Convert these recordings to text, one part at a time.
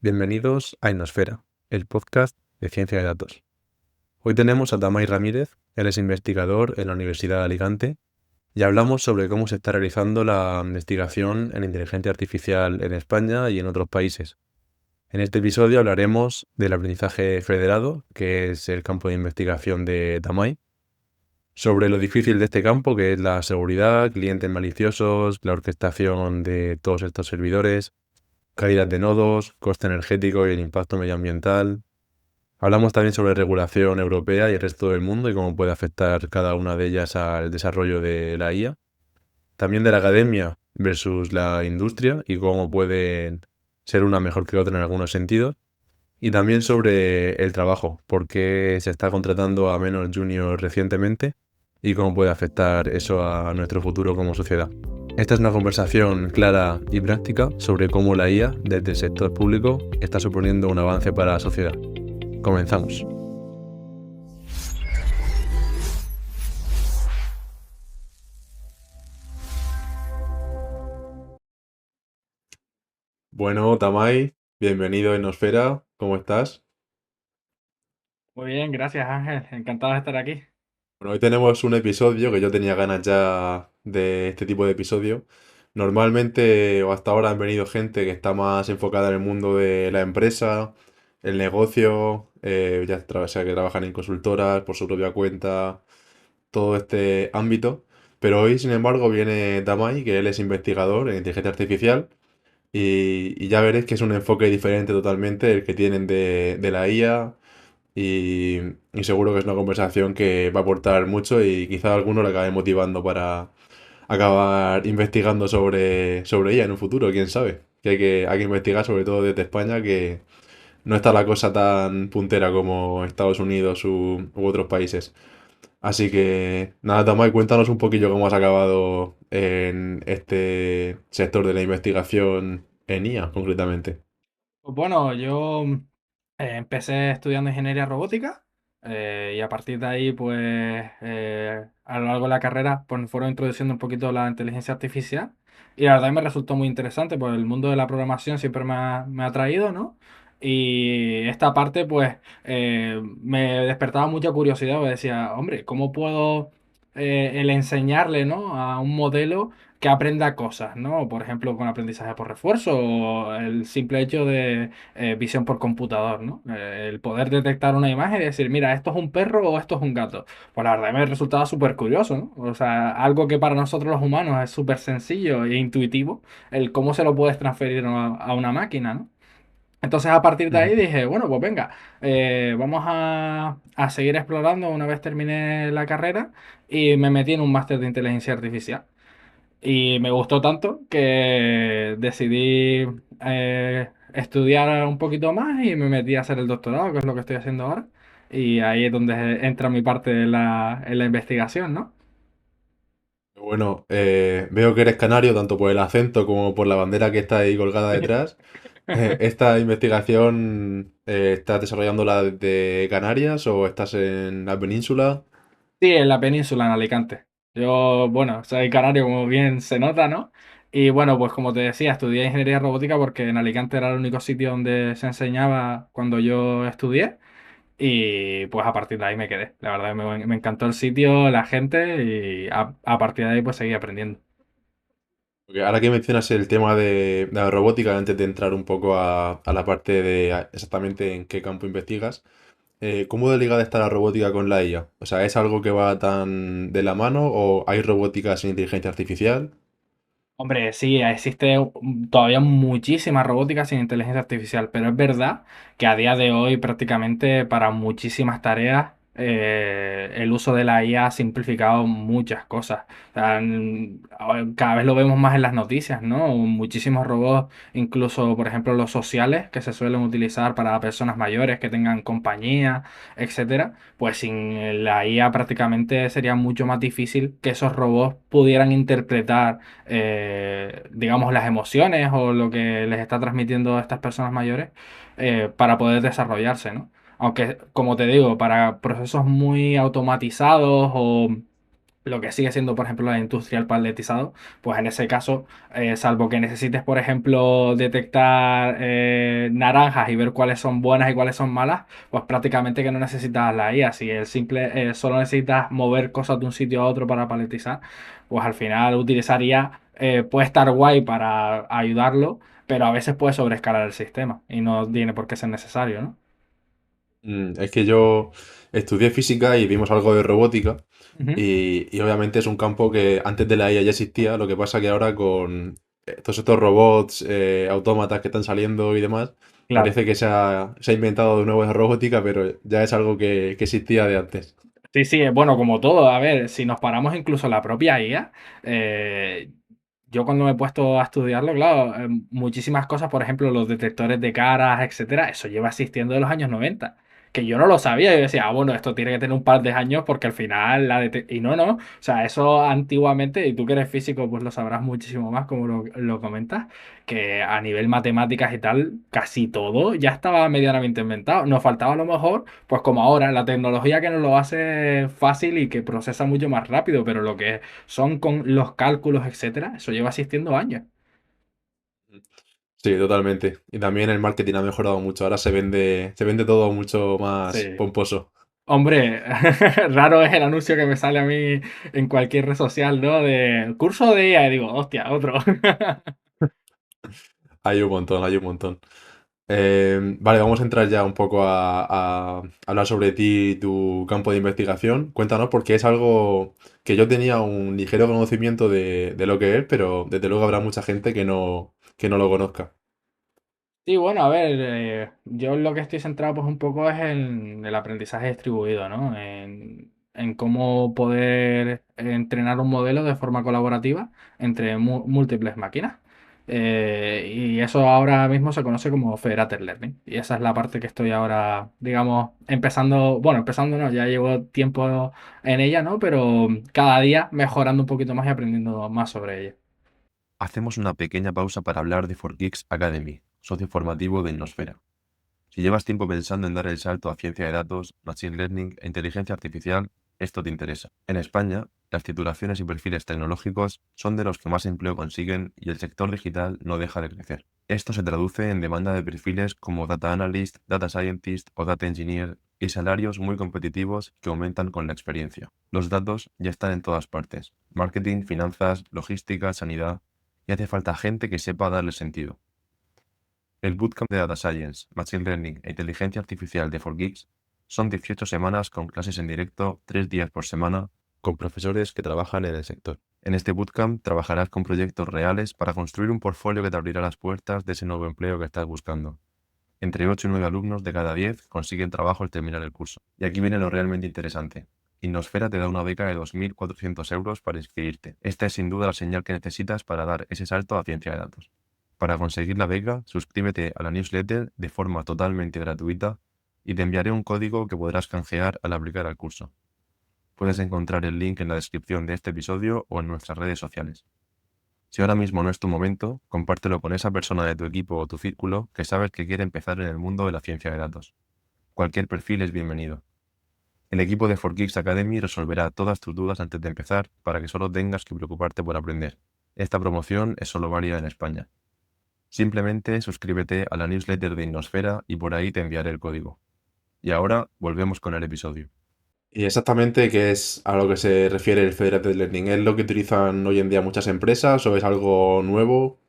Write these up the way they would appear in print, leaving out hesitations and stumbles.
Bienvenidos a Inosfera, el podcast de ciencia de datos. Hoy tenemos a Damay Ramírez, él es investigador en la Universidad de Alicante, y hablamos sobre cómo se está realizando la investigación en inteligencia artificial en España y en otros países. En este episodio hablaremos del aprendizaje federado, que es el campo de investigación de Damay, sobre lo difícil de este campo, que es la seguridad, clientes maliciosos, la orquestación de todos estos servidores, calidad de nodos, coste energético y el impacto medioambiental. Hablamos también sobre regulación europea y el resto del mundo y cómo puede afectar cada una de ellas al desarrollo de la IA. También de la academia versus la industria y cómo pueden ser una mejor que otra en algunos sentidos. Y también sobre el trabajo, por qué se está contratando a menos juniors recientemente y cómo puede afectar eso a nuestro futuro como sociedad. Esta es una conversación clara y práctica sobre cómo la IA desde el sector público está suponiendo un avance para la sociedad. Comenzamos. Bueno, Tamay, bienvenido a Nosfera, ¿cómo estás? Muy bien, gracias Ángel, encantado de estar aquí. Bueno, hoy tenemos un episodio que yo tenía ganas ya de este tipo de episodio. Normalmente o hasta ahora han venido gente que está más enfocada en el mundo de la empresa, el negocio, o sea, que trabajan en consultoras por su propia cuenta, todo este ámbito. Pero hoy, sin embargo, viene Damai, que él es investigador en inteligencia artificial, y ya veréis que es un enfoque diferente totalmente el que tienen de la IA, y, y seguro que es una conversación que va a aportar mucho y quizá a alguno le acabe motivando para acabar investigando sobre ella en un futuro, quién sabe. Que hay que investigar sobre todo desde España, que no está la cosa tan puntera como Estados Unidos u otros países. Así que nada, Tamay, cuéntanos un poquillo cómo has acabado en este sector de la investigación en IA, concretamente. Pues bueno, yo empecé estudiando ingeniería robótica y a partir de ahí, pues a lo largo de la carrera, pues me fueron introduciendo un poquito la inteligencia artificial y la verdad me resultó muy interesante, pues el mundo de la programación siempre me ha atraído, ¿no? Y esta parte, pues me despertaba mucha curiosidad, pues decía, hombre, ¿cómo puedo el enseñarle, ¿no? A un modelo que aprenda cosas, ¿no? Por ejemplo, con aprendizaje por refuerzo o el simple hecho de visión por computador, ¿no? El poder detectar una imagen y decir, mira, esto es un perro o esto es un gato. Pues la verdad me resultaba súper curioso, ¿no? O sea, algo que para nosotros los humanos es súper sencillo e intuitivo, el cómo se lo puedes transferir a una máquina, ¿no? Entonces a partir de ahí Ujú. dije, bueno, pues venga, vamos a seguir explorando una vez terminé la carrera y me metí en un máster de inteligencia artificial. Y me gustó tanto que decidí estudiar un poquito más y me metí a hacer el doctorado, que es lo que estoy haciendo ahora. Y ahí es donde entra mi parte en la investigación, ¿no? Bueno, veo que eres canario tanto por el acento como por la bandera que está ahí colgada detrás. ¿Esta investigación estás desarrollándola desde Canarias o estás en la península? Sí, en la península, en Alicante. Yo, bueno, soy canario, como bien se nota, ¿no? Y bueno, pues como te decía, estudié ingeniería robótica porque en Alicante era el único sitio donde se enseñaba cuando yo estudié. Y pues a partir de ahí me quedé. La verdad me encantó el sitio, la gente y a partir de ahí pues seguí aprendiendo. Porque ahora que mencionas el tema de la robótica, antes de entrar un poco a la parte de exactamente en qué campo investigas, ¿cómo de ligada está la robótica con la IA? O sea, ¿es algo que va tan de la mano o hay robótica sin inteligencia artificial? Hombre, sí, existe todavía muchísima robótica sin inteligencia artificial, pero es verdad que a día de hoy prácticamente para muchísimas tareas el uso de la IA ha simplificado muchas cosas. O sea, cada vez lo vemos más en las noticias, ¿no? Muchísimos robots, incluso por ejemplo los sociales que se suelen utilizar para personas mayores que tengan compañía, etcétera. Pues sin la IA prácticamente sería mucho más difícil que esos robots pudieran interpretar digamos, las emociones o lo que les está transmitiendo a estas personas mayores para poder desarrollarse, ¿no? Aunque, como te digo, para procesos muy automatizados o lo que sigue siendo, por ejemplo, la industria del paletizado, pues en ese caso, salvo que necesites, por ejemplo, detectar naranjas y ver cuáles son buenas y cuáles son malas, pues prácticamente que no necesitas la IA. Si el simple, solo necesitas mover cosas de un sitio a otro para paletizar, pues al final utilizar IA puede estar guay para ayudarlo, pero a veces puede sobreescalar el sistema y no tiene por qué ser necesario, ¿no? Es que yo estudié física y vimos algo de robótica Ujú. y obviamente es un campo que antes de la IA ya existía, lo que pasa que ahora con todos estos robots, autómatas que están saliendo y demás, Claro. parece que se ha inventado de nuevo la robótica, pero ya es algo que existía de antes. Sí, sí, bueno, como todo, a ver, si nos paramos incluso la propia IA, eh, yo cuando me he puesto a estudiarlo, claro, muchísimas cosas, por ejemplo, los detectores de caras, etcétera, eso lleva existiendo de los años 90 que yo no lo sabía, yo decía, bueno, esto tiene que tener un par de años porque al final y no, no, o sea, eso antiguamente, y tú que eres físico, pues lo sabrás muchísimo más como lo comentas, que a nivel matemáticas y tal, casi todo ya estaba medianamente inventado, nos faltaba a lo mejor pues como ahora, la tecnología que nos lo hace fácil y que procesa mucho más rápido, pero lo que son con los cálculos, etcétera, eso lleva existiendo años. Sí, totalmente. Y también el marketing ha mejorado mucho. Ahora se vende todo mucho más Sí. pomposo. Hombre, raro es el anuncio que me sale a mí en cualquier red social, ¿no? De curso de IA, y digo, hostia, otro. Hay un montón, hay un montón. Vale, vamos a entrar ya un poco a hablar sobre ti y tu campo de investigación. Cuéntanos, porque es algo que yo tenía un ligero conocimiento de lo que es, pero desde luego habrá mucha gente que no lo conozca. Sí, bueno, a ver, yo lo que estoy centrado pues un poco es en el aprendizaje distribuido, ¿no? En cómo poder entrenar un modelo de forma colaborativa entre múltiples máquinas. Y eso ahora mismo se conoce como Federated Learning. Y esa es la parte que estoy ahora, digamos, empezando, bueno, empezando no, ya llevo tiempo en ella, ¿no? Pero cada día mejorando un poquito más y aprendiendo más sobre ella. Hacemos una pequeña pausa para hablar de 4Geeks Academy, socio formativo de Innosfera. Si llevas tiempo pensando en dar el salto a ciencia de datos, machine learning e inteligencia artificial, esto te interesa. En España, las titulaciones y perfiles tecnológicos son de los que más empleo consiguen y el sector digital no deja de crecer. Esto se traduce en demanda de perfiles como Data Analyst, Data Scientist o Data Engineer y salarios muy competitivos que aumentan con la experiencia. Los datos ya están en todas partes: marketing, finanzas, logística, sanidad, y hace falta gente que sepa darle sentido. El Bootcamp de Data Science, Machine Learning e Inteligencia Artificial de 4Geeks son 18 semanas con clases en directo, 3 días por semana, con profesores que trabajan en el sector. En este bootcamp trabajarás con proyectos reales para construir un portfolio que te abrirá las puertas de ese nuevo empleo que estás buscando. Entre 8 y 9 alumnos de cada 10 consiguen trabajo al terminar el curso. Y aquí viene lo realmente interesante. Innosfera te da una beca de 2.400 euros para inscribirte. Esta es sin duda la señal que necesitas para dar ese salto a ciencia de datos. Para conseguir la beca, suscríbete a la newsletter de forma totalmente gratuita y te enviaré un código que podrás canjear al aplicar al curso. Puedes encontrar el link en la descripción de este episodio o en nuestras redes sociales. Si ahora mismo no es tu momento, compártelo con esa persona de tu equipo o tu círculo que sabes que quiere empezar en el mundo de la ciencia de datos. Cualquier perfil es bienvenido. El equipo de 4Geeks Academy resolverá todas tus dudas antes de empezar para que solo tengas que preocuparte por aprender. Esta promoción es solo válida en España. Simplemente suscríbete a la newsletter de Innosfera y por ahí te enviaré el código. Y ahora volvemos con el episodio. ¿Y exactamente qué es a lo que se refiere el Federated Learning? ¿Es lo que utilizan hoy en día muchas empresas o es algo nuevo?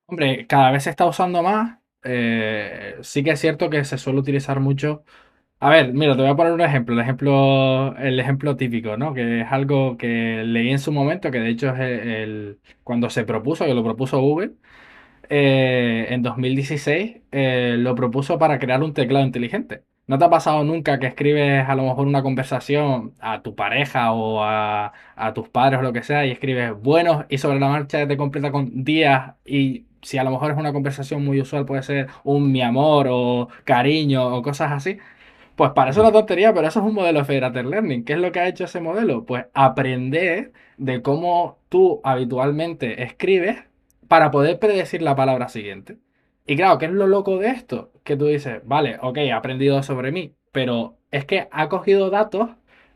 Hombre, cada vez se está usando más. Sí que es cierto que se suele utilizar mucho. A ver, mira, te voy a poner un ejemplo, el ejemplo típico, ¿no? Que es algo que leí en su momento, que de hecho es cuando se propuso, que lo propuso Google, en 2016, lo propuso para crear un teclado inteligente. ¿No te ha pasado nunca que escribes a lo mejor una conversación a tu pareja o a tus padres o lo que sea y escribes buenos y sobre la marcha te completa con días y si a lo mejor es una conversación muy usual puede ser un mi amor o cariño o cosas así? Pues parece Mm. una tontería, pero eso es un modelo de Federated Learning. ¿Qué es lo que ha hecho ese modelo? Pues aprender de cómo tú habitualmente escribes para poder predecir la palabra siguiente. Y claro, ¿qué es lo loco de esto? Que tú dices, vale, ok, he aprendido sobre mí, pero es que ha cogido datos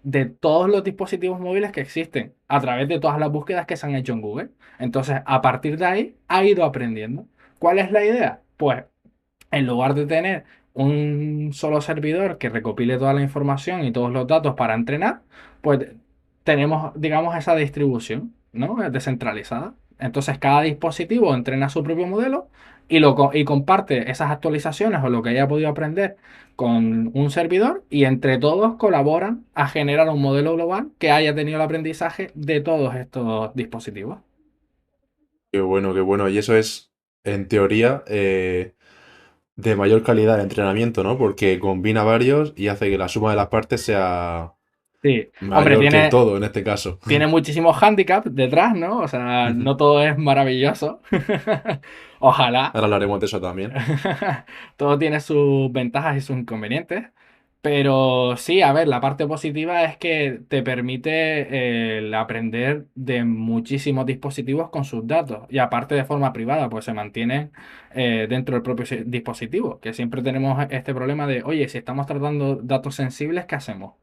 de todos los dispositivos móviles que existen a través de todas las búsquedas que se han hecho en Google. Entonces, a partir de ahí, ha ido aprendiendo. ¿Cuál es la idea? Pues en lugar de tener un solo servidor que recopile toda la información y todos los datos para entrenar, pues tenemos, digamos, esa distribución, ¿no? Es descentralizada. Entonces, cada dispositivo entrena su propio modelo y comparte esas actualizaciones o lo que haya podido aprender con un servidor y entre todos colaboran a generar un modelo global que haya tenido el aprendizaje de todos estos dispositivos. Qué bueno, qué bueno. Y eso es, en teoría, de mayor calidad de entrenamiento, ¿no? Porque combina varios y hace que la suma de las partes sea Sí, hombre, mayor que el tiene, todo en este caso. tiene muchísimos handicaps detrás, ¿no? O sea, Ujú. no todo es maravilloso. Ojalá. Ahora hablaremos de eso también. Todo tiene sus ventajas y sus inconvenientes. Pero sí, a ver, la parte positiva es que te permite el aprender de muchísimos dispositivos con sus datos. Y aparte de forma privada, pues se mantienen dentro del propio dispositivo. Que siempre tenemos este problema de, oye, si estamos tratando datos sensibles, ¿qué hacemos?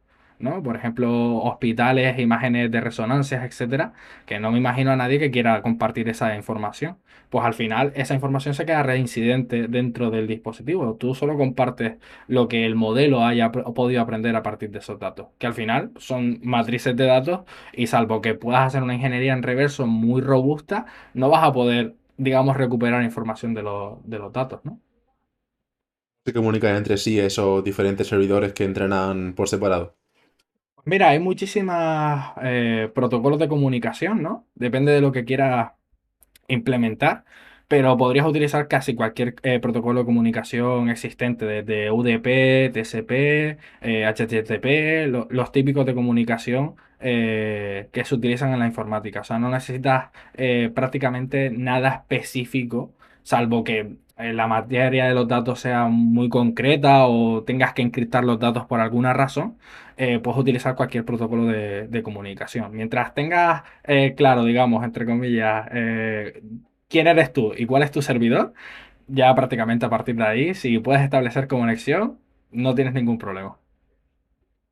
¿No? Por ejemplo, hospitales, imágenes de resonancias, etcétera, que no me imagino a nadie que quiera compartir esa información. Pues al final esa información se queda reincidente dentro del dispositivo. Tú solo compartes lo que el modelo haya podido aprender a partir de esos datos, que al final son matrices de datos y salvo que puedas hacer una ingeniería en reverso muy robusta, no vas a poder, digamos, recuperar información de los datos, ¿no? Se comunican entre sí esos diferentes servidores que entrenan por separado. Mira, hay muchísimas protocolos de comunicación, ¿no? Depende de lo que quieras implementar, pero podrías utilizar casi cualquier protocolo de comunicación existente, desde UDP, TCP, HTTP, los típicos de comunicación que se utilizan en la informática. O sea, no necesitas prácticamente nada específico, salvo que la materia de los datos sea muy concreta o tengas que encriptar los datos por alguna razón, puedes utilizar cualquier protocolo de comunicación. Mientras tengas claro, digamos, entre comillas, quién eres tú y cuál es tu servidor, ya prácticamente a partir de ahí, si puedes establecer conexión, no tienes ningún problema.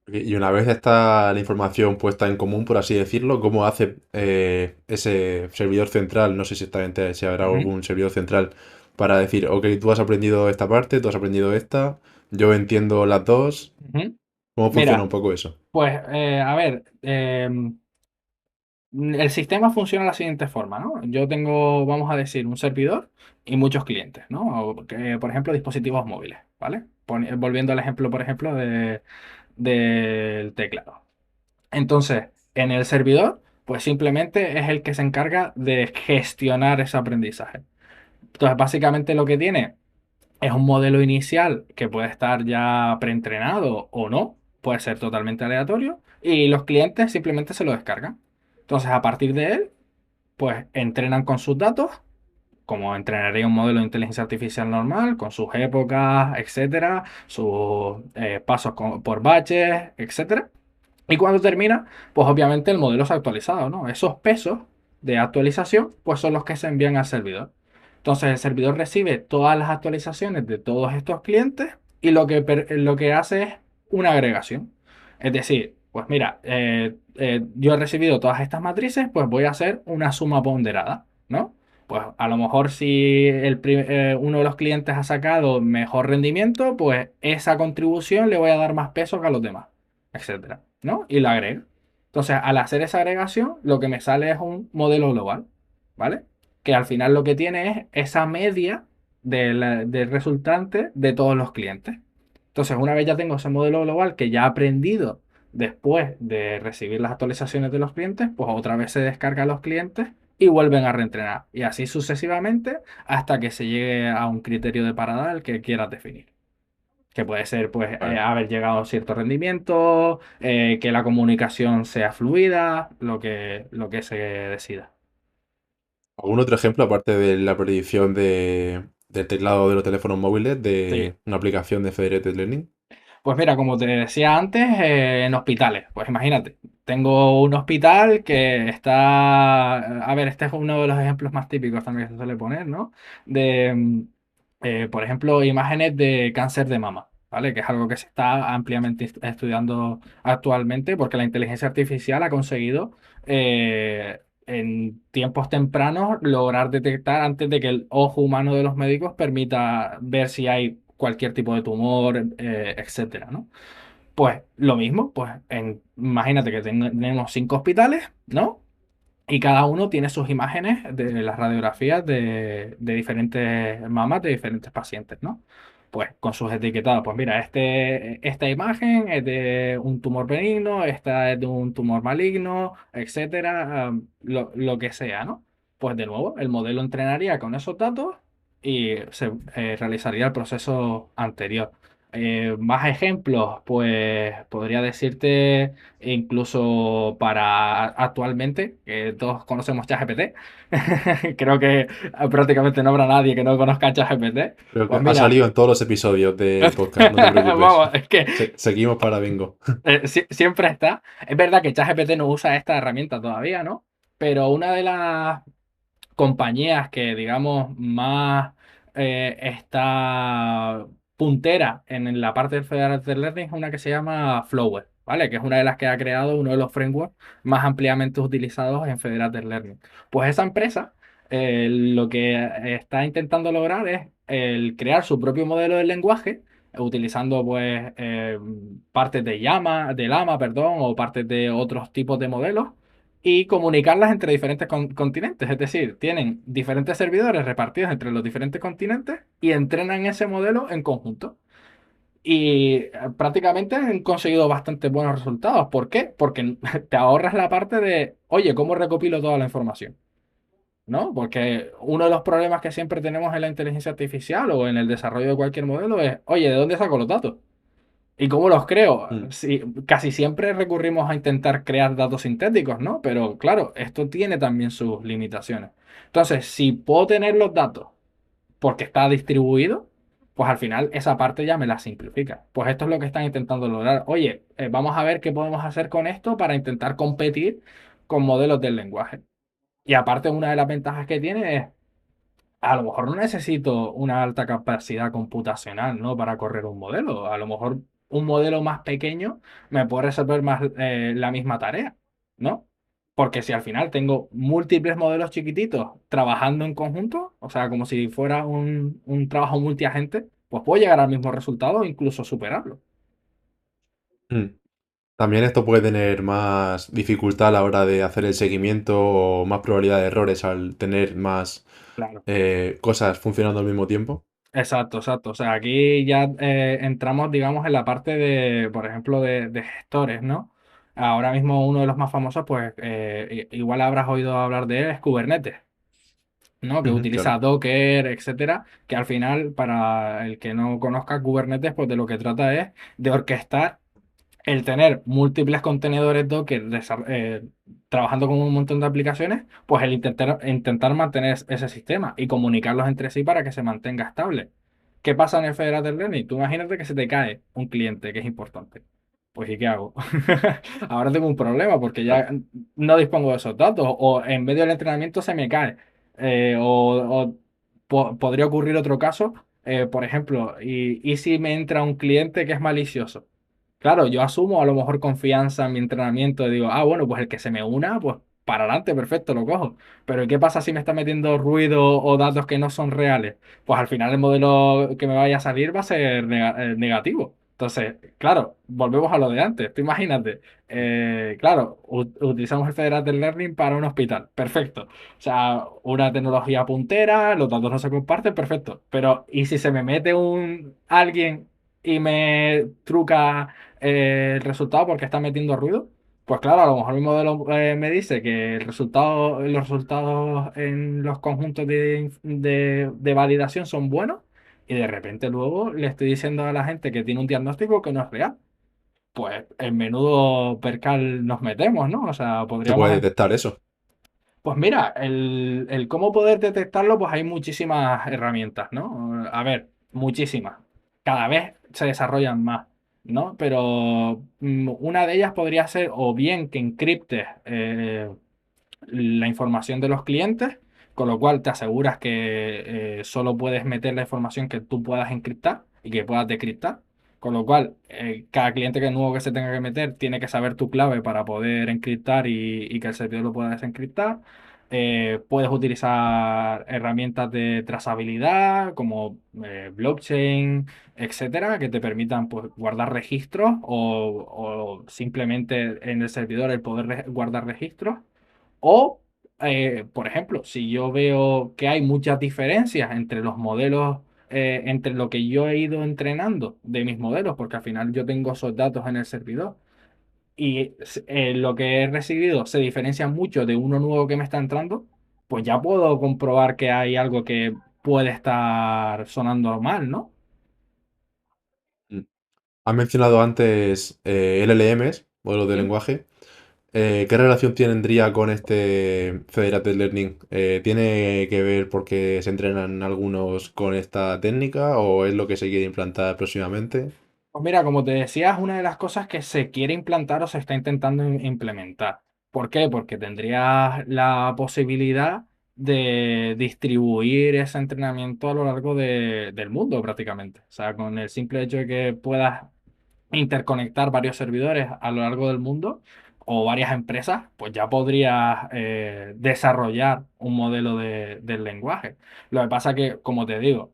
Y una vez está la información puesta en común, por así decirlo, ¿cómo hace ese servidor central? No sé si exactamente si habrá Ujú, algún servidor central para decir, ok, tú has aprendido esta parte, tú has aprendido esta, yo entiendo las dos. ujú. ¿Cómo funciona un Mira, poco eso? pues a ver, el sistema funciona de la siguiente forma, ¿no? Yo tengo, vamos a decir, un servidor y muchos clientes, ¿no? Por ejemplo, dispositivos móviles, ¿vale? Volviendo al ejemplo, por ejemplo, del teclado. Entonces, en el servidor, pues simplemente es el que se encarga de gestionar ese aprendizaje. Entonces, básicamente lo que tiene es un modelo inicial que puede estar ya preentrenado o no, puede ser totalmente aleatorio, y los clientes simplemente se lo descargan. Entonces, a partir de él, pues entrenan con sus datos, como entrenaría un modelo de inteligencia artificial normal, con sus épocas, etcétera, sus pasos por baches, etcétera. Y cuando termina, pues obviamente el modelo se ha actualizado, ¿no? Esos pesos de actualización, pues son los que se envían al servidor. Entonces el servidor recibe todas las actualizaciones de todos estos clientes y lo que hace es una agregación. Es decir, pues mira, yo he recibido todas estas matrices, pues voy a hacer una suma ponderada, ¿no? Pues a lo mejor si uno de los clientes ha sacado mejor rendimiento, pues esa contribución le voy a dar más peso que a los demás, etcétera, ¿no? Y la agrego. Entonces, al hacer esa agregación, lo que me sale es un modelo global, ¿vale? Que al final lo que tiene es esa media del resultante de todos los clientes. Entonces, una vez ya tengo ese modelo global que ya he aprendido después de recibir las actualizaciones de los clientes, pues otra vez se descarga a los clientes y vuelven a reentrenar. Y así sucesivamente hasta que se llegue a un criterio de parada el que quieras definir. Que puede ser, pues, Vale. haber llegado a cierto rendimiento, que la comunicación sea fluida, lo que se decida. ¿Algún otro ejemplo, aparte de la predicción del teclado de los teléfonos móviles, Sí. de una aplicación de Federated Learning? Pues mira, como te decía antes, en hospitales. Pues imagínate, tengo un hospital que está, a ver, este es uno de los ejemplos más típicos también que se suele poner, ¿no? De, por ejemplo, imágenes de cáncer de mama. ¿vale? Que es algo que se está ampliamente estudiando actualmente porque la inteligencia artificial ha conseguido en tiempos tempranos lograr detectar antes de que el ojo humano de los médicos permita ver si hay cualquier tipo de tumor, etcétera, ¿no? Pues lo mismo, pues imagínate que tenemos 5 hospitales, ¿no? Y cada uno tiene sus imágenes de las radiografías de diferentes mamas de diferentes pacientes, ¿no? Pues con sus etiquetados, pues mira, esta imagen es de un tumor benigno, esta es de un tumor maligno, etcétera, lo que sea, ¿no? Pues de nuevo, el modelo entrenaría con esos datos y se realizaría el proceso anterior. Más ejemplos, pues podría decirte incluso para actualmente, que todos conocemos ChatGPT. Creo que prácticamente no habrá nadie que no conozca ChatGPT. Creo que Pues ha mira, salido en todos los episodios del podcast, no te preocupes. vamos, es que Seguimos para bingo. siempre está. Es verdad que ChatGPT no usa esta herramienta todavía, ¿no? Pero una de las compañías que, digamos, más está puntera en la parte del Federated Learning es una que se llama Flower, ¿vale? Que es una de las que ha creado uno de los frameworks más ampliamente utilizados en Federated Learning. Pues esa empresa lo que está intentando lograr es el crear su propio modelo de lenguaje utilizando pues partes de llama, perdón, o partes de otros tipos de modelos y comunicarlas entre diferentes continentes. Es decir, tienen diferentes servidores repartidos entre los diferentes continentes y entrenan ese modelo en conjunto. Y prácticamente han conseguido bastante buenos resultados. ¿Por qué? Porque te ahorras la parte de, oye, ¿cómo recopilo toda la información? ¿No? Porque uno de los problemas que siempre tenemos en la inteligencia artificial o en el desarrollo de cualquier modelo es, oye, ¿de dónde saco los datos? ¿Y cómo los creo? Mm, Sí, casi siempre recurrimos a intentar crear datos sintéticos, ¿no? Pero claro, esto tiene también sus limitaciones. Entonces, si puedo tener los datos porque está distribuido, pues al final esa parte ya me la simplifica. Pues esto es lo que están intentando lograr. Oye, vamos a ver qué podemos hacer con esto para intentar competir con modelos del lenguaje. Y aparte, una de las ventajas que tiene es a lo mejor no necesito una alta capacidad computacional, ¿no? Para correr un modelo. A lo mejor un modelo más pequeño me puede resolver más la misma tarea, ¿no? Porque si al final tengo múltiples modelos chiquititos trabajando en conjunto, o sea, como si fuera un trabajo multiagente, pues puedo llegar al mismo resultado o incluso superarlo. mm. También esto puede tener más dificultad a la hora de hacer el seguimiento o más probabilidad de errores al tener más Claro. cosas funcionando al mismo tiempo. Exacto, exacto. O sea, aquí ya entramos, digamos, en la parte de, por ejemplo, de gestores, ¿no? Ahora mismo uno de los más famosos, pues igual habrás oído hablar de él, es Kubernetes, ¿no? Que Ujú, utiliza claro. Docker, etcétera, que al final, para el que no conozca Kubernetes, pues de lo que trata es de orquestar el tener múltiples contenedores Docker trabajando con un montón de aplicaciones, pues el intentar mantener ese sistema y comunicarlos entre sí para que se mantenga estable. ¿Qué pasa en el Federated Learning? Tú imagínate que se te cae un cliente que es importante. Pues ¿y qué hago? Ahora tengo un problema porque Claro. ya no dispongo de esos datos o en medio del entrenamiento se me cae. O podría ocurrir otro caso, por ejemplo, y si me entra un cliente que es malicioso. Claro, yo asumo a lo mejor confianza en mi entrenamiento y digo, ah, bueno, pues el que se me una, pues para adelante, perfecto, lo cojo. Pero ¿qué pasa si me está metiendo ruido o datos que no son reales? Pues al final el modelo que me vaya a salir va a ser negativo. Entonces, claro, volvemos a lo de antes. Tú imagínate, claro, utilizamos el Federated Learning para un hospital, perfecto. O sea, una tecnología puntera, los datos no se comparten, perfecto. Pero, ¿y si se me mete alguien y me truca el resultado porque está metiendo ruido? Pues claro, a lo mejor mi modelo me dice que los resultados en los conjuntos de validación son buenos y de repente luego le estoy diciendo a la gente que tiene un diagnóstico que no es real. Pues en menudo percal nos metemos, ¿no? O sea, Se podríamos... puede detectar eso. Pues mira, el cómo poder detectarlo, pues hay muchísimas herramientas, ¿no? A ver, muchísimas. Cada vez se desarrollan más, ¿no? Pero una de ellas podría ser o bien que encriptes la información de los clientes, con lo cual te aseguras que solo puedes meter la información que tú puedas encriptar y que puedas decriptar. Con lo cual, cada cliente que nuevo que se tenga que meter tiene que saber tu clave para poder encriptar y que el servidor lo pueda desencriptar. Puedes utilizar herramientas de trazabilidad como blockchain, etcétera, que te permitan pues, guardar registros o simplemente en el servidor el poder guardar registros. O, por ejemplo, si yo veo que hay muchas diferencias entre los modelos, entre lo que yo he ido entrenando de mis modelos, porque al final yo tengo esos datos en el servidor, y lo que he recibido se diferencia mucho de uno nuevo que me está entrando, pues ya puedo comprobar que hay algo que puede estar sonando mal, ¿no? Mm. Has mencionado antes LLMs, modelos de ¿Sí? lenguaje. ¿Qué relación tendría con este Federated Learning? ¿Tiene que ver porque se entrenan algunos con esta técnica o es lo que se quiere implantar próximamente? Pues mira, como te decía, es una de las cosas que se quiere implantar o se está intentando implementar. ¿Por qué? Porque tendrías la posibilidad de distribuir ese entrenamiento a lo largo del mundo prácticamente. O sea, con el simple hecho de que puedas interconectar varios servidores a lo largo del mundo o varias empresas, pues ya podrías desarrollar un modelo del lenguaje. Lo que pasa que, como te digo,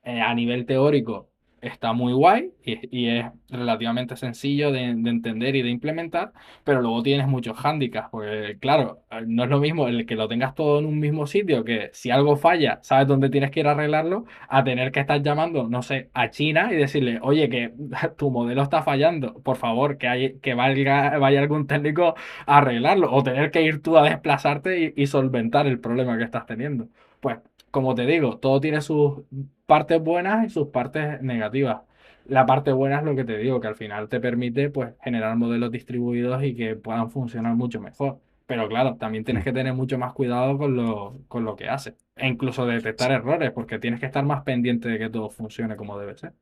a nivel teórico está muy guay y es relativamente sencillo de entender y de implementar, pero luego tienes muchos hándicaps, porque claro, no es lo mismo el que lo tengas todo en un mismo sitio, que si algo falla, sabes dónde tienes que ir a arreglarlo, a tener que estar llamando, no sé, a China y decirle, oye, que tu modelo está fallando, por favor, que vaya algún técnico a arreglarlo, o tener que ir tú a desplazarte y solventar el problema que estás teniendo. Pues, como te digo, todo tiene sus partes buenas y sus partes negativas. La parte buena es lo que te digo, que al final te permite pues generar modelos distribuidos y que puedan funcionar mucho mejor. Pero claro, también tienes Mm. que tener mucho más cuidado con lo que haces. E incluso detectar errores, porque tienes que estar más pendiente de que todo funcione como debe ser.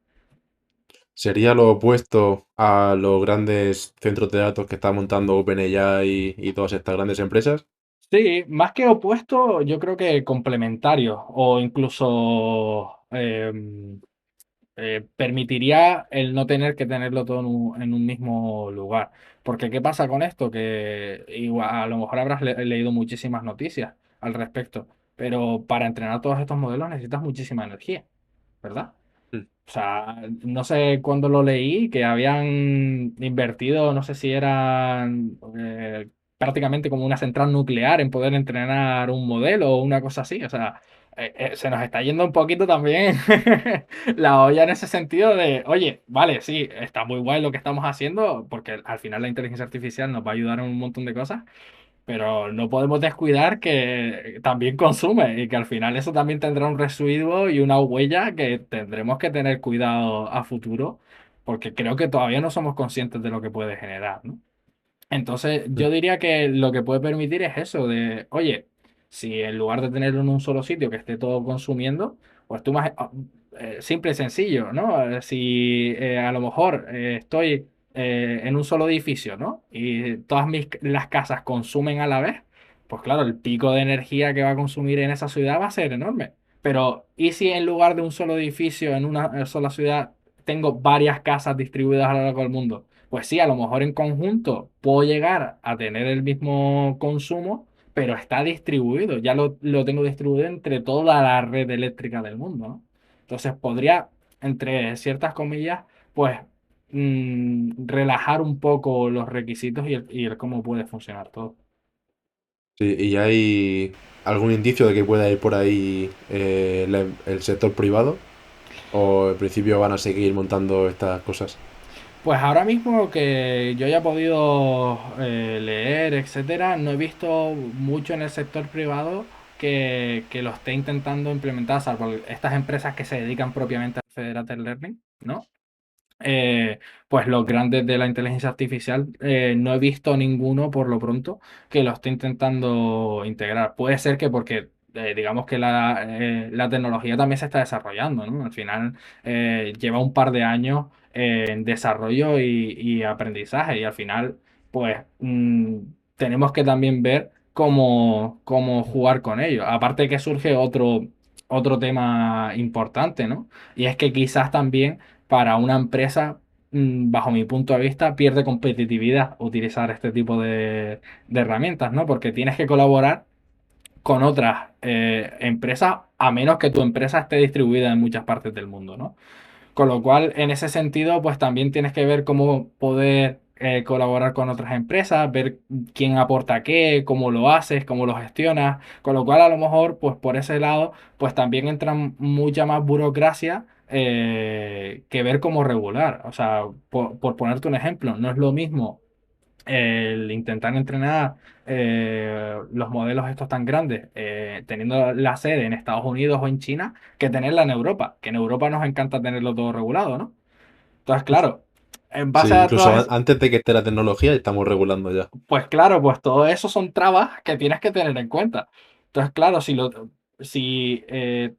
¿Sería lo opuesto a los grandes centros de datos que está montando OpenAI y todas estas grandes empresas? Sí, más que opuesto, yo creo que complementario o incluso permitiría el no tener que tenerlo todo en un mismo lugar. Porque ¿qué pasa con esto? Que igual, a lo mejor habrás leído muchísimas noticias al respecto, pero para entrenar todos estos modelos necesitas muchísima energía, ¿verdad? Mm. O sea, no sé cuándo lo leí, que habían invertido, no sé si eran prácticamente como una central nuclear en poder entrenar un modelo o una cosa así. O sea, se nos está yendo un poquito también la olla en ese sentido de, oye, vale, sí, está muy guay lo que estamos haciendo, porque al final la inteligencia artificial nos va a ayudar en un montón de cosas, pero no podemos descuidar que también consume y que al final eso también tendrá un residuo y una huella que tendremos que tener cuidado a futuro, porque creo que todavía no somos conscientes de lo que puede generar, ¿no? Entonces, Mm. yo diría que lo que puede permitir es eso de, oye, si en lugar de tenerlo en un solo sitio que esté todo consumiendo, pues tú más simple y sencillo, ¿no? Si a lo mejor estoy en un solo edificio, ¿no? Y las casas consumen a la vez, pues claro, el pico de energía que va a consumir en esa ciudad va a ser enorme. Pero, ¿y si en lugar de un solo edificio en una sola ciudad tengo varias casas distribuidas a lo largo del mundo? Pues sí, a lo mejor en conjunto puedo llegar a tener el mismo consumo, pero está distribuido, ya lo tengo distribuido entre toda la red eléctrica del mundo, ¿no? Entonces podría, entre ciertas comillas, pues relajar un poco los requisitos y el cómo puede funcionar todo. Sí, ¿y hay algún indicio de que pueda ir por ahí el sector privado? ¿O en principio van a seguir montando estas cosas? Pues ahora mismo que yo haya podido leer, etcétera, no he visto mucho en el sector privado que lo esté intentando implementar, salvo estas empresas que se dedican propiamente al Federated Learning, ¿no? Pues los grandes de la inteligencia artificial, no he visto ninguno por lo pronto que lo esté intentando integrar. Puede ser que porque digamos que la tecnología también se está desarrollando, ¿no? Al final lleva un par de años en desarrollo y aprendizaje y al final pues tenemos que también ver cómo jugar con ello. Aparte que surge otro tema importante, ¿no? Y es que quizás también para una empresa, bajo mi punto de vista, pierde competitividad utilizar este tipo de herramientas, ¿no? Porque tienes que colaborar con otras empresas a menos que tu empresa esté distribuida en muchas partes del mundo, ¿no? Con lo cual, en ese sentido, pues también tienes que ver cómo poder colaborar con otras empresas, ver quién aporta qué, cómo lo haces, cómo lo gestionas. Con lo cual, a lo mejor, pues por ese lado, pues también entra mucha más burocracia que ver cómo regular. O sea, por ponerte un ejemplo, no es lo mismo el intentar entrenar los modelos estos tan grandes, teniendo la sede en Estados Unidos o en China, que tenerla en Europa, que en Europa nos encanta tenerlo todo regulado, ¿no? Entonces, claro, en Sí, base a incluso todas, antes de que esté la tecnología, estamos regulando ya. pues claro, pues todo eso son trabas que tienes que tener en cuenta. Entonces, claro, si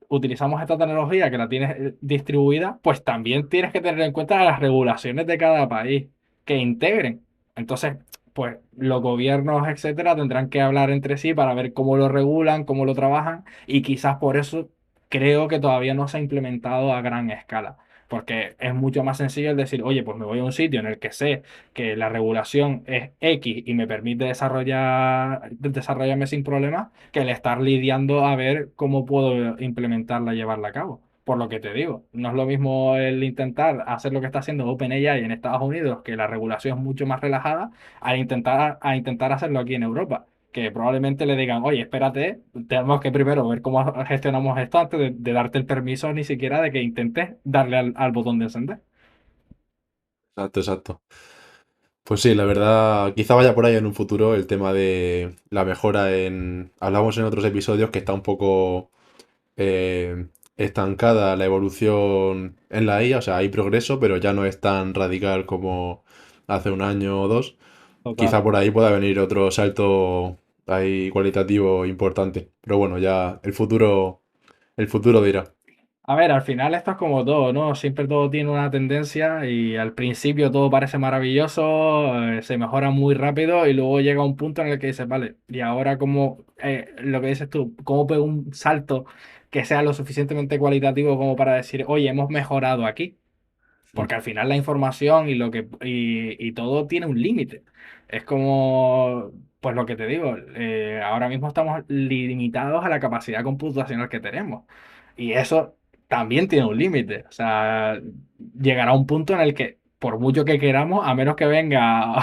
utilizamos esta tecnología que la tienes distribuida, pues también tienes que tener en cuenta las regulaciones de cada país que integren. Entonces, pues los gobiernos, etcétera, tendrán que hablar entre sí para ver cómo lo regulan, cómo lo trabajan, y quizás por eso creo que todavía no se ha implementado a gran escala. Porque es mucho más sencillo el decir, oye, pues me voy a un sitio en el que sé que la regulación es X y me permite desarrollarme sin problemas, que el estar lidiando a ver cómo puedo implementarla y llevarla a cabo. Por lo que te digo, no es lo mismo el intentar hacer lo que está haciendo OpenAI en Estados Unidos, que la regulación es mucho más relajada, a intentar hacerlo aquí en Europa. Que probablemente le digan, oye, espérate, tenemos que primero ver cómo gestionamos esto antes de darte el permiso ni siquiera de que intentes darle al botón de encender. Exacto, exacto. Pues sí, la verdad, quizá vaya por ahí en un futuro el tema de la mejora en... Hablamos en otros episodios que está un poco estancada la evolución en la IA, o sea, hay progreso, pero ya no es tan radical como hace un año o dos. Total. Quizá por ahí pueda venir otro salto ahí cualitativo importante. Pero bueno, ya el futuro dirá. A ver, al final esto es como todo, ¿no? Siempre todo tiene una tendencia y al principio todo parece maravilloso, se mejora muy rápido y luego llega un punto en el que dices, vale, y ahora cómo, lo que dices tú, ¿cómo pego un salto que sea lo suficientemente cualitativo como para decir, oye, hemos mejorado aquí? Mm. Porque al final la información y todo tiene un límite. Es como, pues lo que te digo, ahora mismo estamos limitados a la capacidad computacional que tenemos. Y eso también tiene un límite. O sea, llegará un punto en el que, por mucho que queramos, a menos que venga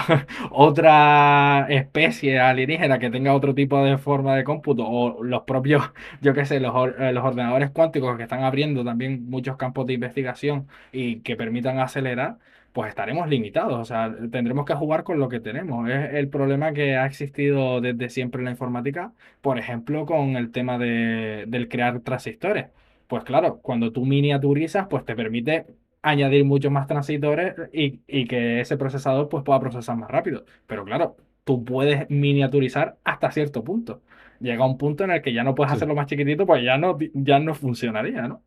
otra especie alienígena que tenga otro tipo de forma de cómputo, o los propios, yo qué sé, los ordenadores cuánticos que están abriendo también muchos campos de investigación y que permitan acelerar, pues estaremos limitados. O sea, tendremos que jugar con lo que tenemos. Es el problema que ha existido desde siempre en la informática, por ejemplo, con el tema del crear transistores. Pues claro, cuando tú miniaturizas, pues te permite añadir muchos más transistores y que ese procesador pues pueda procesar más rápido. Pero claro, tú puedes miniaturizar hasta cierto punto. Llega un punto en el que ya no puedes Sí, hacerlo más chiquitito, pues ya no funcionaría, ¿no?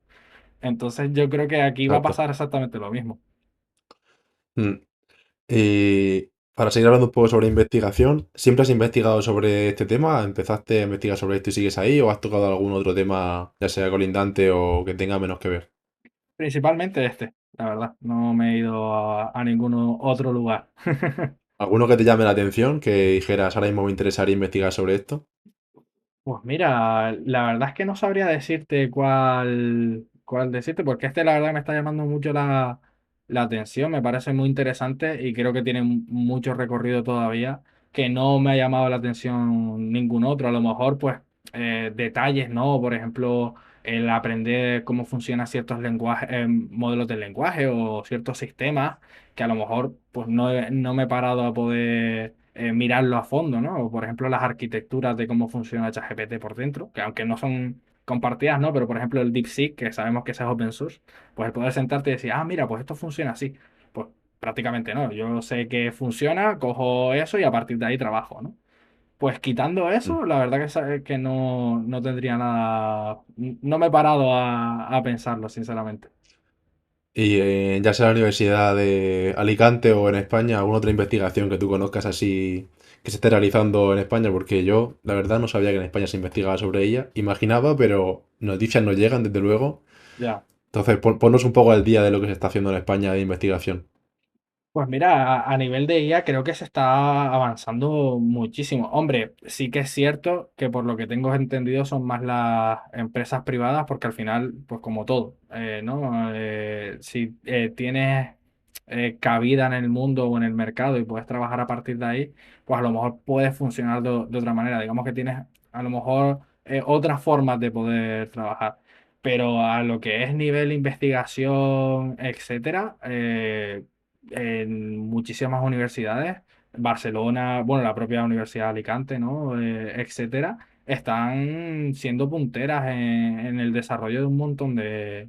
Entonces yo creo que aquí va a exacto. pasar exactamente lo mismo. Mm. Y para seguir hablando un poco sobre investigación, ¿siempre has investigado sobre este tema? ¿Empezaste a investigar sobre esto y sigues ahí? ¿O has tocado algún otro tema, ya sea colindante o que tenga menos que ver? Principalmente este, la verdad. No me he ido a ningún otro lugar. ¿Alguno que te llame la atención, que dijeras, ahora mismo me interesaría investigar sobre esto? Pues mira, la verdad es que no sabría decirte cuál decirte, porque este la verdad me está llamando mucho la atención, me parece muy interesante y creo que tiene mucho recorrido todavía, que no me ha llamado la atención ningún otro. A lo mejor, pues, detalles, ¿no? Por ejemplo, el aprender cómo funcionan ciertos lenguajes, modelos de lenguaje o ciertos sistemas que a lo mejor, pues, no me he parado a poder mirarlo a fondo, ¿no? O, por ejemplo, las arquitecturas de cómo funciona ChatGPT por dentro, que aunque no son compartidas, ¿no? Pero, por ejemplo, el DeepSeek, que sabemos que ese es open source, pues el poder sentarte y decir, ah, mira, pues esto funciona así. Pues prácticamente no. Yo sé que funciona, cojo eso y a partir de ahí trabajo, ¿no? Pues quitando Mm. eso, la verdad que no tendría nada. No me he parado a pensarlo, sinceramente. Y ya sea en la Universidad de Alicante o en España, ¿alguna otra investigación que tú conozcas así que se esté realizando en España? Porque yo, la verdad, no sabía que en España se investigaba sobre ella. Imaginaba, pero noticias no llegan, desde luego. Ya. Entonces, ponnos un poco al día de lo que se está haciendo en España de investigación. Pues mira, a nivel de IA creo que se está avanzando muchísimo. Hombre, sí que es cierto que por lo que tengo entendido son más las empresas privadas, porque al final, pues como todo, ¿no? Si tienes cabida en el mundo o en el mercado y puedes trabajar a partir de ahí, pues a lo mejor puedes funcionar de otra manera. Digamos que tienes a lo mejor otras formas de poder trabajar. Pero a lo que es nivel investigación, etcétera, en muchísimas universidades, Barcelona, bueno, la propia Universidad de Alicante, ¿no? Etcétera, están siendo punteras en el desarrollo de un montón de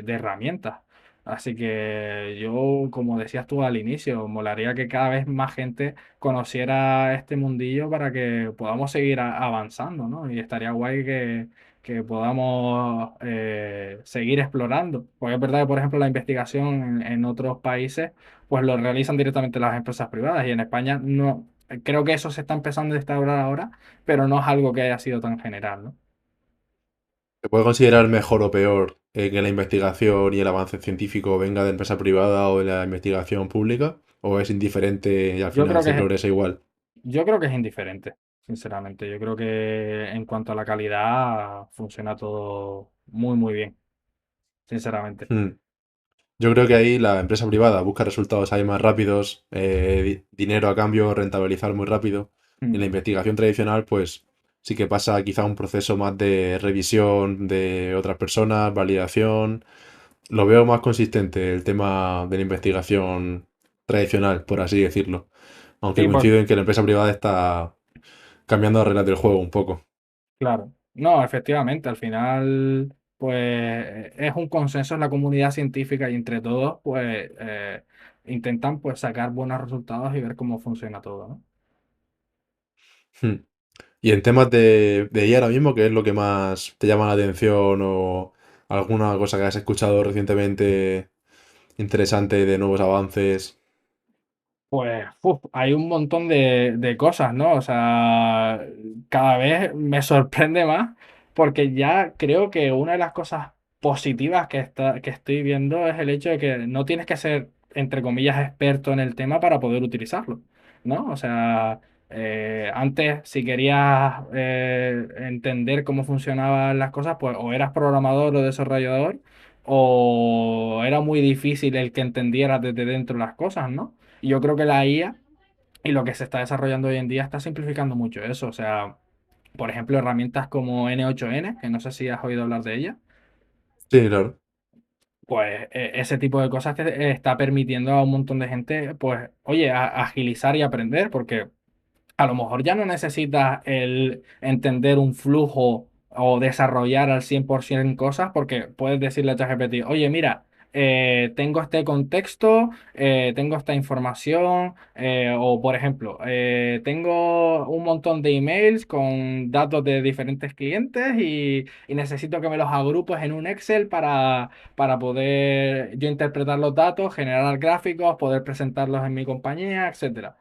herramientas. Así que yo, como decías tú al inicio, molaría que cada vez más gente conociera este mundillo para que podamos seguir avanzando, ¿no? Y estaría guay que podamos seguir explorando. Porque es verdad que, por ejemplo, la investigación en otros países pues lo realizan directamente las empresas privadas y en España no, creo que eso se está empezando a instaurar ahora, pero no es algo que haya sido tan general, ¿no? ¿Se puede considerar mejor o peor que la investigación y el avance científico venga de empresa privada o de la investigación pública? ¿O es indiferente y al Yo final creo se que es, progresa igual? yo creo que es indiferente, sinceramente. Yo creo que en cuanto a la calidad funciona todo muy, muy bien, sinceramente. Hmm. Yo creo que ahí la empresa privada busca resultados ahí más rápidos, dinero a cambio, rentabilizar muy rápido. Y Mm. la investigación tradicional, pues sí que pasa quizá un proceso más de revisión de otras personas, validación. Lo veo más consistente el tema de la investigación tradicional, por así decirlo. Aunque Sí, pues coincido en que la empresa privada está cambiando las reglas del juego un poco. claro. No, efectivamente, al final, pues es un consenso en la comunidad científica y entre todos, pues intentan pues sacar buenos resultados y ver cómo funciona todo, ¿no? Hmm. Y en temas de IA ahora mismo, ¿qué es lo que más te llama la atención o alguna cosa que has escuchado recientemente interesante de nuevos avances? Pues hay un montón de cosas, ¿no? O sea, cada vez me sorprende más porque ya creo que una de las cosas positivas que estoy viendo es el hecho de que no tienes que ser, entre comillas, experto en el tema para poder utilizarlo, ¿no? O sea, antes si querías entender cómo funcionaban las cosas, pues o eras programador o desarrollador o era muy difícil el que entendieras desde dentro las cosas, ¿no? Y yo creo que la IA y lo que se está desarrollando hoy en día está simplificando mucho eso. O sea, por ejemplo, herramientas como N8N, que no sé si has oído hablar de ella, Sí, claro. pues ese tipo de cosas te está permitiendo a un montón de gente, pues, oye, agilizar y aprender, porque a lo mejor ya no necesitas el entender un flujo o desarrollar al 100% cosas porque puedes decirle a ChatGPT, oye, mira, tengo este contexto, tengo esta información, o por ejemplo, tengo un montón de emails con datos de diferentes clientes y necesito que me los agrupes en un Excel para poder yo interpretar los datos, generar gráficos, poder presentarlos en mi compañía, etcétera.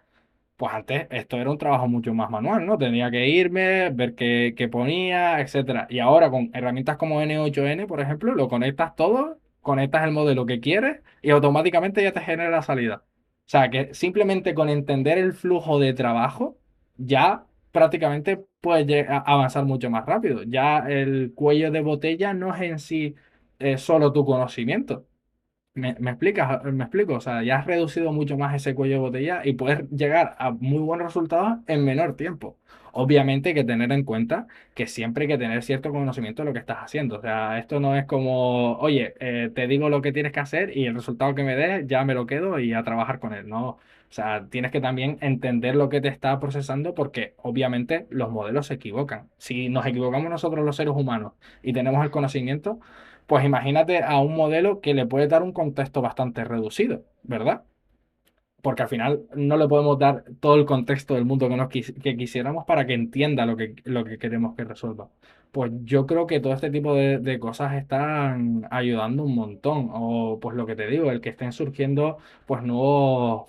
Pues antes esto era un trabajo mucho más manual, ¿no? Tenía que irme, ver qué ponía, etcétera. Y ahora con herramientas como N8N, por ejemplo, lo conectas todo, conectas el modelo que quieres y automáticamente ya te genera la salida. O sea que simplemente con entender el flujo de trabajo, ya prácticamente puedes avanzar mucho más rápido. Ya el cuello de botella no es en sí solo tu conocimiento. ¿Me explicas? Me explico. O sea, ya has reducido mucho más ese cuello de botella y puedes llegar a muy buenos resultados en menor tiempo. Obviamente hay que tener en cuenta que siempre hay que tener cierto conocimiento de lo que estás haciendo. O sea, esto no es como, oye, te digo lo que tienes que hacer y el resultado que me des ya me lo quedo y a trabajar con él. No. O sea, tienes que también entender lo que te está procesando porque obviamente los modelos se equivocan. Si nos equivocamos nosotros los seres humanos y tenemos el conocimiento, pues imagínate a un modelo que le puede dar un contexto bastante reducido, ¿verdad? Porque al final no le podemos dar todo el contexto del mundo que quisiéramos para que entienda lo que queremos que resuelva. Pues yo creo que todo este tipo de cosas están ayudando un montón. O pues lo que te digo, el que estén surgiendo pues nuevas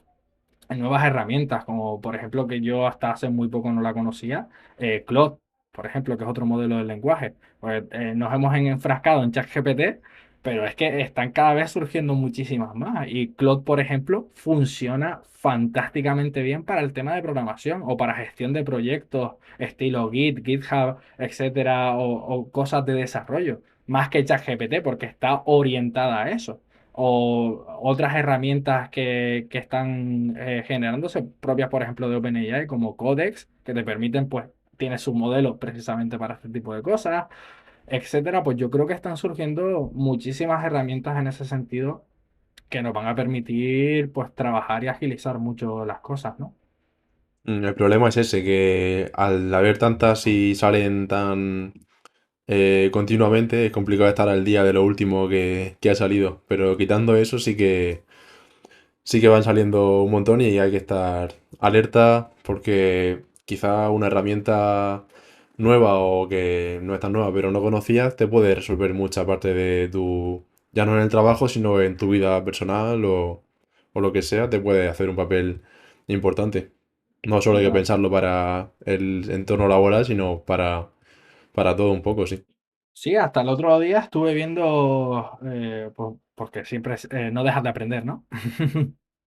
herramientas, como por ejemplo que yo hasta hace muy poco no la conocía, Claude, por ejemplo, que es otro modelo de lenguaje. Pues nos hemos enfrascado en ChatGPT Pero es que están cada vez surgiendo muchísimas más. Y Claude, por ejemplo, funciona fantásticamente bien para el tema de programación o para gestión de proyectos, estilo Git, GitHub, etcétera, o cosas de desarrollo, más que ChatGPT, porque está orientada a eso. O otras herramientas que están generándose, propias, por ejemplo, de OpenAI, como Codex, que te permiten, pues, tienes sus modelos precisamente para este tipo de cosas, etcétera. Pues yo creo que están surgiendo muchísimas herramientas en ese sentido que nos van a permitir, pues, trabajar y agilizar mucho las cosas, ¿no? El problema es ese, que al haber tantas y salen tan continuamente, es complicado estar al día de lo último que ha salido. Pero quitando eso, sí que van saliendo un montón y hay que estar alerta porque quizá una herramienta nueva o que no es tan nueva, pero no conocías, te puede resolver mucha parte de tu, ya no en el trabajo, sino en tu vida personal o lo que sea, te puede hacer un papel importante. No solo hay que Mira, pensarlo para el entorno laboral, sino para todo un poco, sí. sí, hasta el otro día estuve viendo, porque siempre no dejas de aprender, ¿no?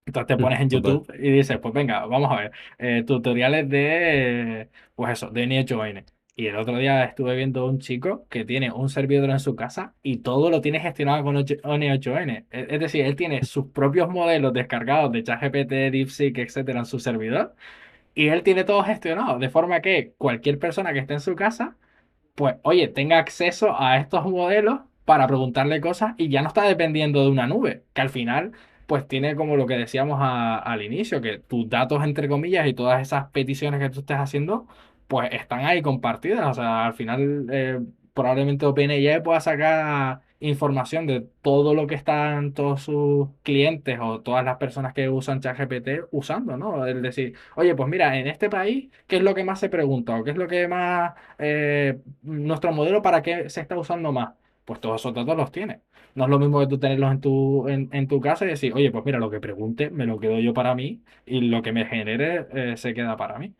Entonces te pones en Total. YouTube y dices, pues venga, vamos a ver, tutoriales de, pues eso, de NeoJoin. Y el otro día estuve viendo un chico que tiene un servidor en su casa y todo lo tiene gestionado con Neo8n. Es decir, él tiene sus propios modelos descargados de ChatGPT, DeepSeek, etcétera, en su servidor y él tiene todo gestionado, de forma que cualquier persona que esté en su casa pues, oye, tenga acceso a estos modelos para preguntarle cosas y ya no está dependiendo de una nube, que al final, pues tiene como lo que decíamos al inicio, que tus datos, entre comillas, y todas esas peticiones que tú estés haciendo, pues están ahí compartidas. O sea, al final, probablemente OpenAI pueda sacar información de todo lo que están todos sus clientes o todas las personas que usan ChatGPT usando, ¿no? Es decir, oye, pues mira, en este país, ¿qué es lo que más se pregunta o qué es lo que más nuestro modelo para qué se está usando más? Pues todos esos datos los tienes. No es lo mismo que tú tenerlos en tu casa y decir, oye, pues mira, lo que pregunte me lo quedo yo para mí y lo que me genere se queda para mí.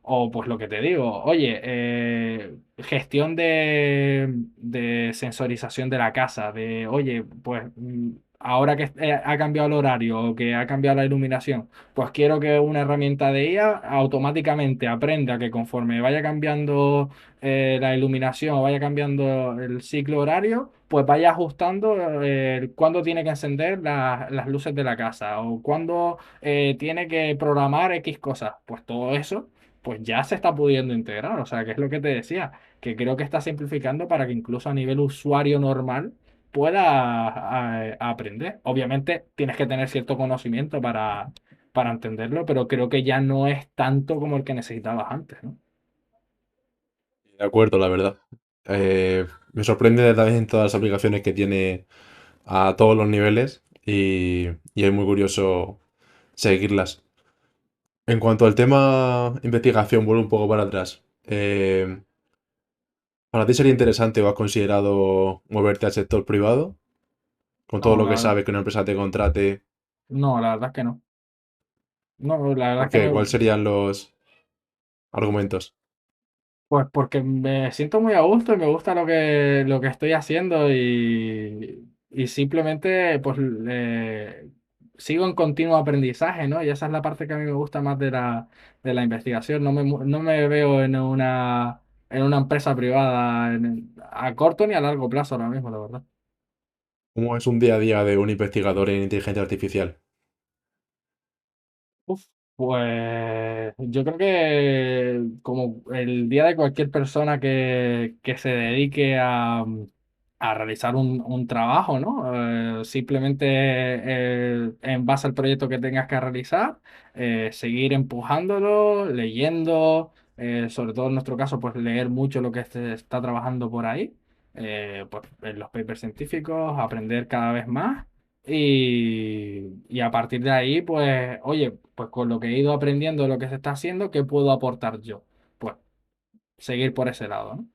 O pues lo que te digo, oye, gestión de sensorización de la casa, de, oye, pues ahora que ha cambiado el horario o que ha cambiado la iluminación, pues quiero que una herramienta de IA automáticamente aprenda que conforme vaya cambiando la iluminación o vaya cambiando el ciclo horario, pues vaya ajustando cuándo tiene que encender las luces de la casa o cuándo tiene que programar X cosas. Pues todo eso, pues ya se está pudiendo integrar. O sea, que es lo que te decía, que creo que está simplificando para que incluso a nivel usuario normal pueda aprender. Obviamente tienes que tener cierto conocimiento para entenderlo, pero creo que ya no es tanto como el que necesitabas antes, ¿no? De acuerdo, la verdad. Me sorprende también todas las aplicaciones que tiene a todos los niveles y es muy curioso seguirlas. En cuanto al tema investigación, vuelvo un poco para atrás. ¿Para ti sería interesante o has considerado moverte al sector privado? Con todo No, lo la que verdad, sabes que una empresa te contrate. no, la verdad es que no. No, la verdad es ¿Por que qué? ¿Cuáles serían los argumentos? pues porque me siento muy a gusto y me gusta lo que estoy haciendo y simplemente pues sigo en continuo aprendizaje, ¿no? Y esa es la parte que a mí me gusta más de la investigación. No me veo en una empresa privada a corto ni a largo plazo ahora mismo, la verdad. ¿Cómo es un día a día de un investigador en inteligencia artificial? Uf, pues yo creo que como el día de cualquier persona que se dedique a realizar un trabajo, ¿no? Simplemente en base al proyecto que tengas que realizar, seguir empujándolo, leyendo, sobre todo en nuestro caso, pues leer mucho lo que se está trabajando por ahí, pues en los papers científicos, aprender cada vez más. Y a partir de ahí, pues, oye, pues con lo que he ido aprendiendo de lo que se está haciendo, ¿qué puedo aportar yo? Pues seguir por ese lado, ¿no?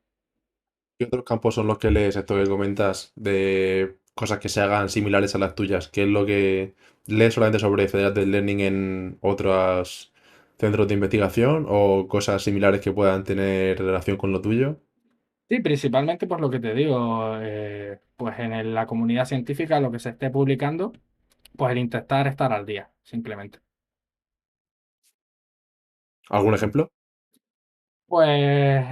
¿Qué otros campos son los que lees, esto que comentas, de cosas que se hagan similares a las tuyas? ¿Qué es lo que lees solamente sobre Federated Learning en otros centros de investigación o cosas similares que puedan tener relación con lo tuyo? Sí, principalmente por lo que te digo, pues en la comunidad científica lo que se esté publicando, pues el intentar estar al día, simplemente. ¿Algún ejemplo? Pues,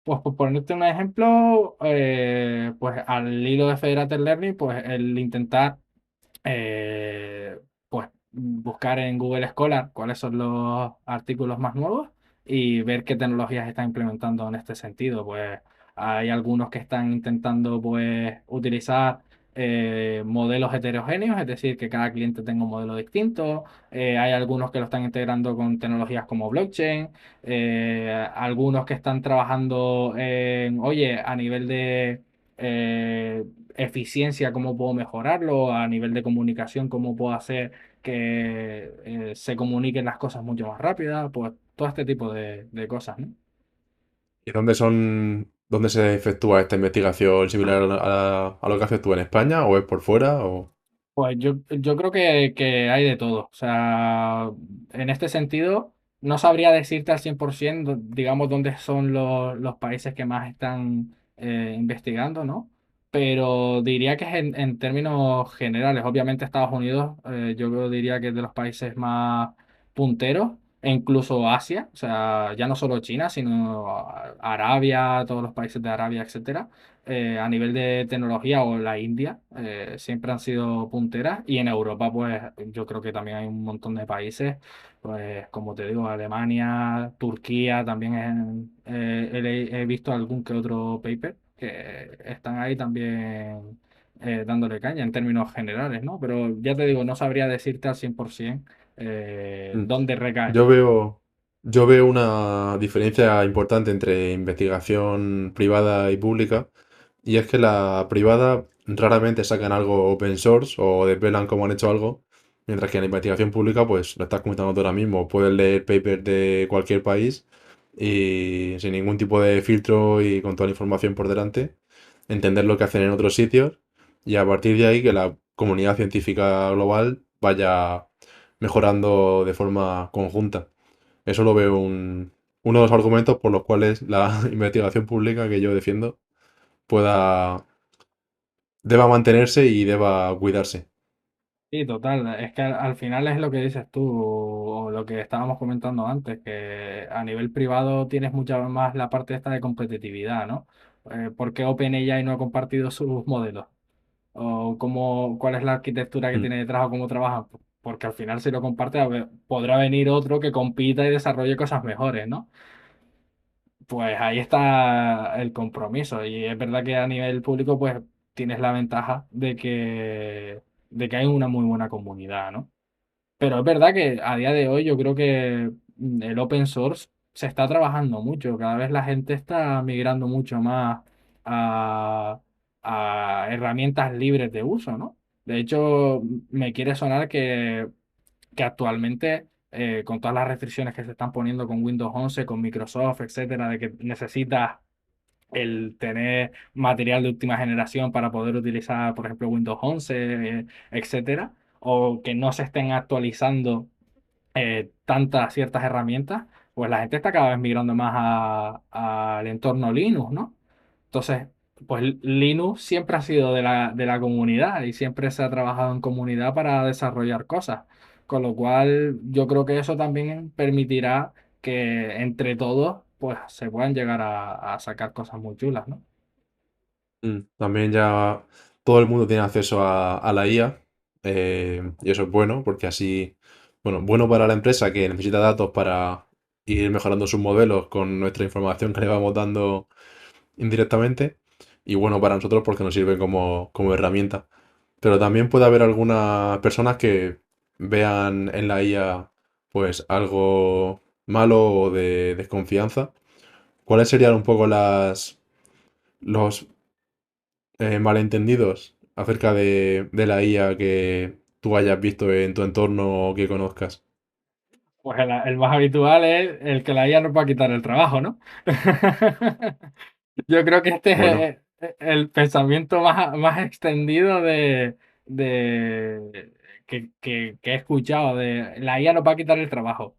pues por ponerte un ejemplo, pues al hilo de Federated Learning, pues el intentar pues buscar en Google Scholar cuáles son los artículos más nuevos y ver qué tecnologías están implementando en este sentido. Pues hay algunos que están intentando pues utilizar modelos heterogéneos, es decir, que cada cliente tenga un modelo distinto. Hay algunos que lo están integrando con tecnologías como blockchain. Algunos que están trabajando en, oye, a nivel de eh, eficiencia, cómo puedo mejorarlo, a nivel de comunicación, cómo puedo hacer que se comuniquen las cosas mucho más rápidas, pues todo este tipo de cosas, ¿no? ¿Y dónde se efectúa esta investigación similar a lo que haces tú en España o es por fuera? O... Pues yo creo que hay de todo. O sea, en este sentido, no sabría decirte al 100%, digamos, dónde son los países que más están investigando, ¿no? Pero diría que es en términos generales. Obviamente Estados Unidos, yo diría que es de los países más punteros, e incluso Asia. O sea, ya no solo China, sino Arabia, todos los países de Arabia, etcétera, a nivel de tecnología, o la India, siempre han sido punteras, y en Europa pues yo creo que también hay un montón de países, pues como te digo, Alemania, Turquía también he visto algún que otro paper que están ahí también dándole caña en términos generales, ¿no? Pero ya te digo, no sabría decirte al 100% Mm. dónde recae. Yo veo, yo veo una diferencia importante entre investigación privada y pública, y es que la privada raramente sacan algo open source o desvelan cómo han hecho algo, mientras que en la investigación pública, pues lo estás comentando tú ahora mismo, puedes leer papers de cualquier país y sin ningún tipo de filtro y con toda la información por delante, entender lo que hacen en otros sitios y a partir de ahí que la comunidad científica global vaya mejorando de forma conjunta. Eso lo veo uno de los argumentos por los cuales la investigación pública que yo defiendo pueda, deba mantenerse y deba cuidarse. Sí, total. Es que al final es lo que dices tú, o lo que estábamos comentando antes, que a nivel privado tienes mucha más la parte esta de competitividad, ¿no? ¿Por qué OpenAI no ha compartido sus modelos? ¿O cuál es la arquitectura que Mm, tiene detrás o cómo trabaja? Porque al final si lo comparte, podrá venir otro que compita y desarrolle cosas mejores, ¿no? Pues ahí está el compromiso. Y es verdad que a nivel público, pues tienes la ventaja de que hay una muy buena comunidad, ¿no? Pero es verdad que a día de hoy yo creo que el open source se está trabajando mucho. Cada vez la gente está migrando mucho más a, a herramientas libres de uso, ¿no? De hecho, me quiere sonar que actualmente, con todas las restricciones que se están poniendo con Windows 11, con Microsoft, etcétera, de que necesitas el tener material de última generación para poder utilizar, por ejemplo, Windows 11, etcétera, o que no se estén actualizando tantas ciertas herramientas, pues la gente está cada vez migrando más al entorno Linux, ¿no? Entonces, pues Linux siempre ha sido de la comunidad y siempre se ha trabajado en comunidad para desarrollar cosas, con lo cual yo creo que eso también permitirá que entre todos pues se puedan llegar a sacar cosas muy chulas, ¿no? También ya todo el mundo tiene acceso a la IA, y eso es bueno porque así, bueno, bueno para la empresa que necesita datos para ir mejorando sus modelos con nuestra información que le vamos dando indirectamente y bueno para nosotros porque nos sirve como herramienta. Pero también puede haber algunas personas que vean en la IA pues algo malo o de desconfianza. ¿Cuáles serían un poco los malentendidos acerca de la IA que tú hayas visto en tu entorno o que conozcas? Pues el más habitual es el que la IA nos va a quitar el trabajo, ¿no? Yo creo que este Bueno, es el pensamiento más extendido que he escuchado de la IA nos va a quitar el trabajo.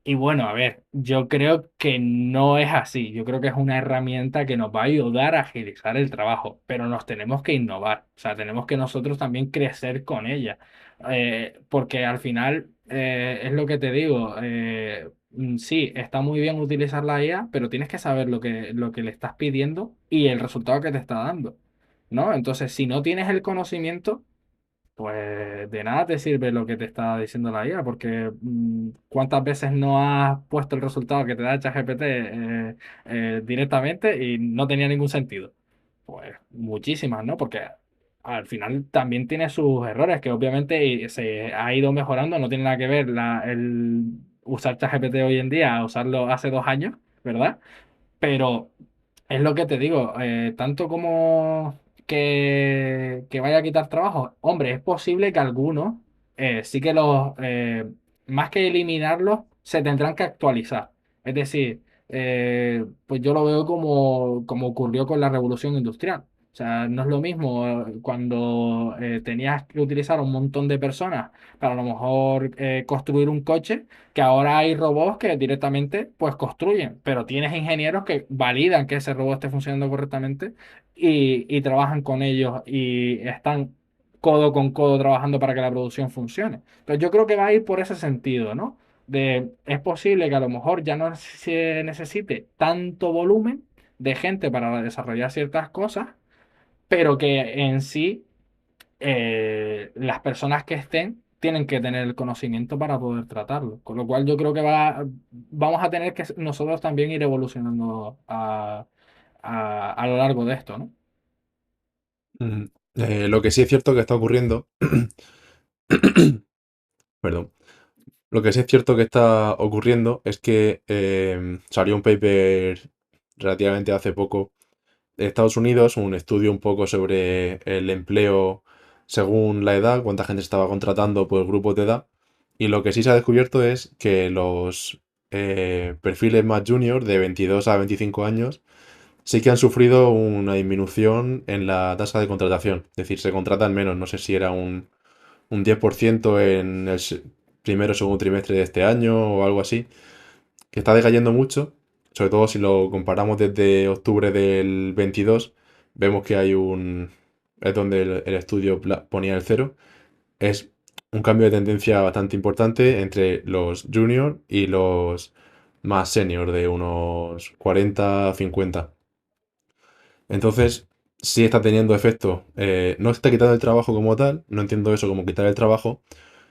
Y bueno, a ver, yo creo que no es así. Yo creo que es una herramienta que nos va a ayudar a agilizar el trabajo, pero nos tenemos que innovar. O sea, tenemos que nosotros también crecer con ella. Porque al final, es lo que te digo, sí, está muy bien utilizar la IA, pero tienes que saber lo que le estás pidiendo y el resultado que te está dando, ¿no? Entonces, si no tienes el conocimiento pues de nada te sirve lo que te está diciendo la IA, porque ¿cuántas veces no has puesto el resultado que te da ChatGPT directamente y no tenía ningún sentido? Pues muchísimas, ¿no? Porque al final también tiene sus errores, que obviamente se ha ido mejorando, no tiene nada que ver el usar ChatGPT hoy en día a usarlo hace 2 años, ¿verdad? Pero es lo que te digo, tanto como que vaya a quitar trabajo, hombre, es posible que algunos sí que más que eliminarlos, se tendrán que actualizar. Es decir, pues yo lo veo como ocurrió con la revolución industrial. O sea, no es lo mismo cuando tenías que utilizar un montón de personas para a lo mejor construir un coche que ahora hay robots que directamente pues construyen, pero tienes ingenieros que validan que ese robot esté funcionando correctamente y trabajan con ellos y están codo con codo trabajando para que la producción funcione. Entonces yo creo que va a ir por ese sentido, ¿no? Es posible que a lo mejor ya no se necesite tanto volumen de gente para desarrollar ciertas cosas, pero que en sí las personas que estén tienen que tener el conocimiento para poder tratarlo. Con lo cual yo creo que vamos a tener que nosotros también ir evolucionando a lo largo de esto, ¿no? Mm, lo que sí es cierto que está ocurriendo, perdón, lo que sí es cierto que está ocurriendo es que salió un paper relativamente hace poco de Estados Unidos, un estudio un poco sobre el empleo según la edad, cuánta gente se estaba contratando por grupos de edad. Y lo que sí se ha descubierto es que los perfiles más junior, de 22 a 25 años, sí que han sufrido una disminución en la tasa de contratación. Es decir, se contratan menos. No sé si era un 10% en el primero o segundo trimestre de este año o algo así, que está decayendo mucho, sobre todo si lo comparamos desde octubre del 22, vemos que hay es donde el estudio ponía el cero, es un cambio de tendencia bastante importante entre los junior y los más senior, de unos 40 a 50. Entonces, sí está teniendo efecto. No está quitando el trabajo como tal, no entiendo eso como quitar el trabajo,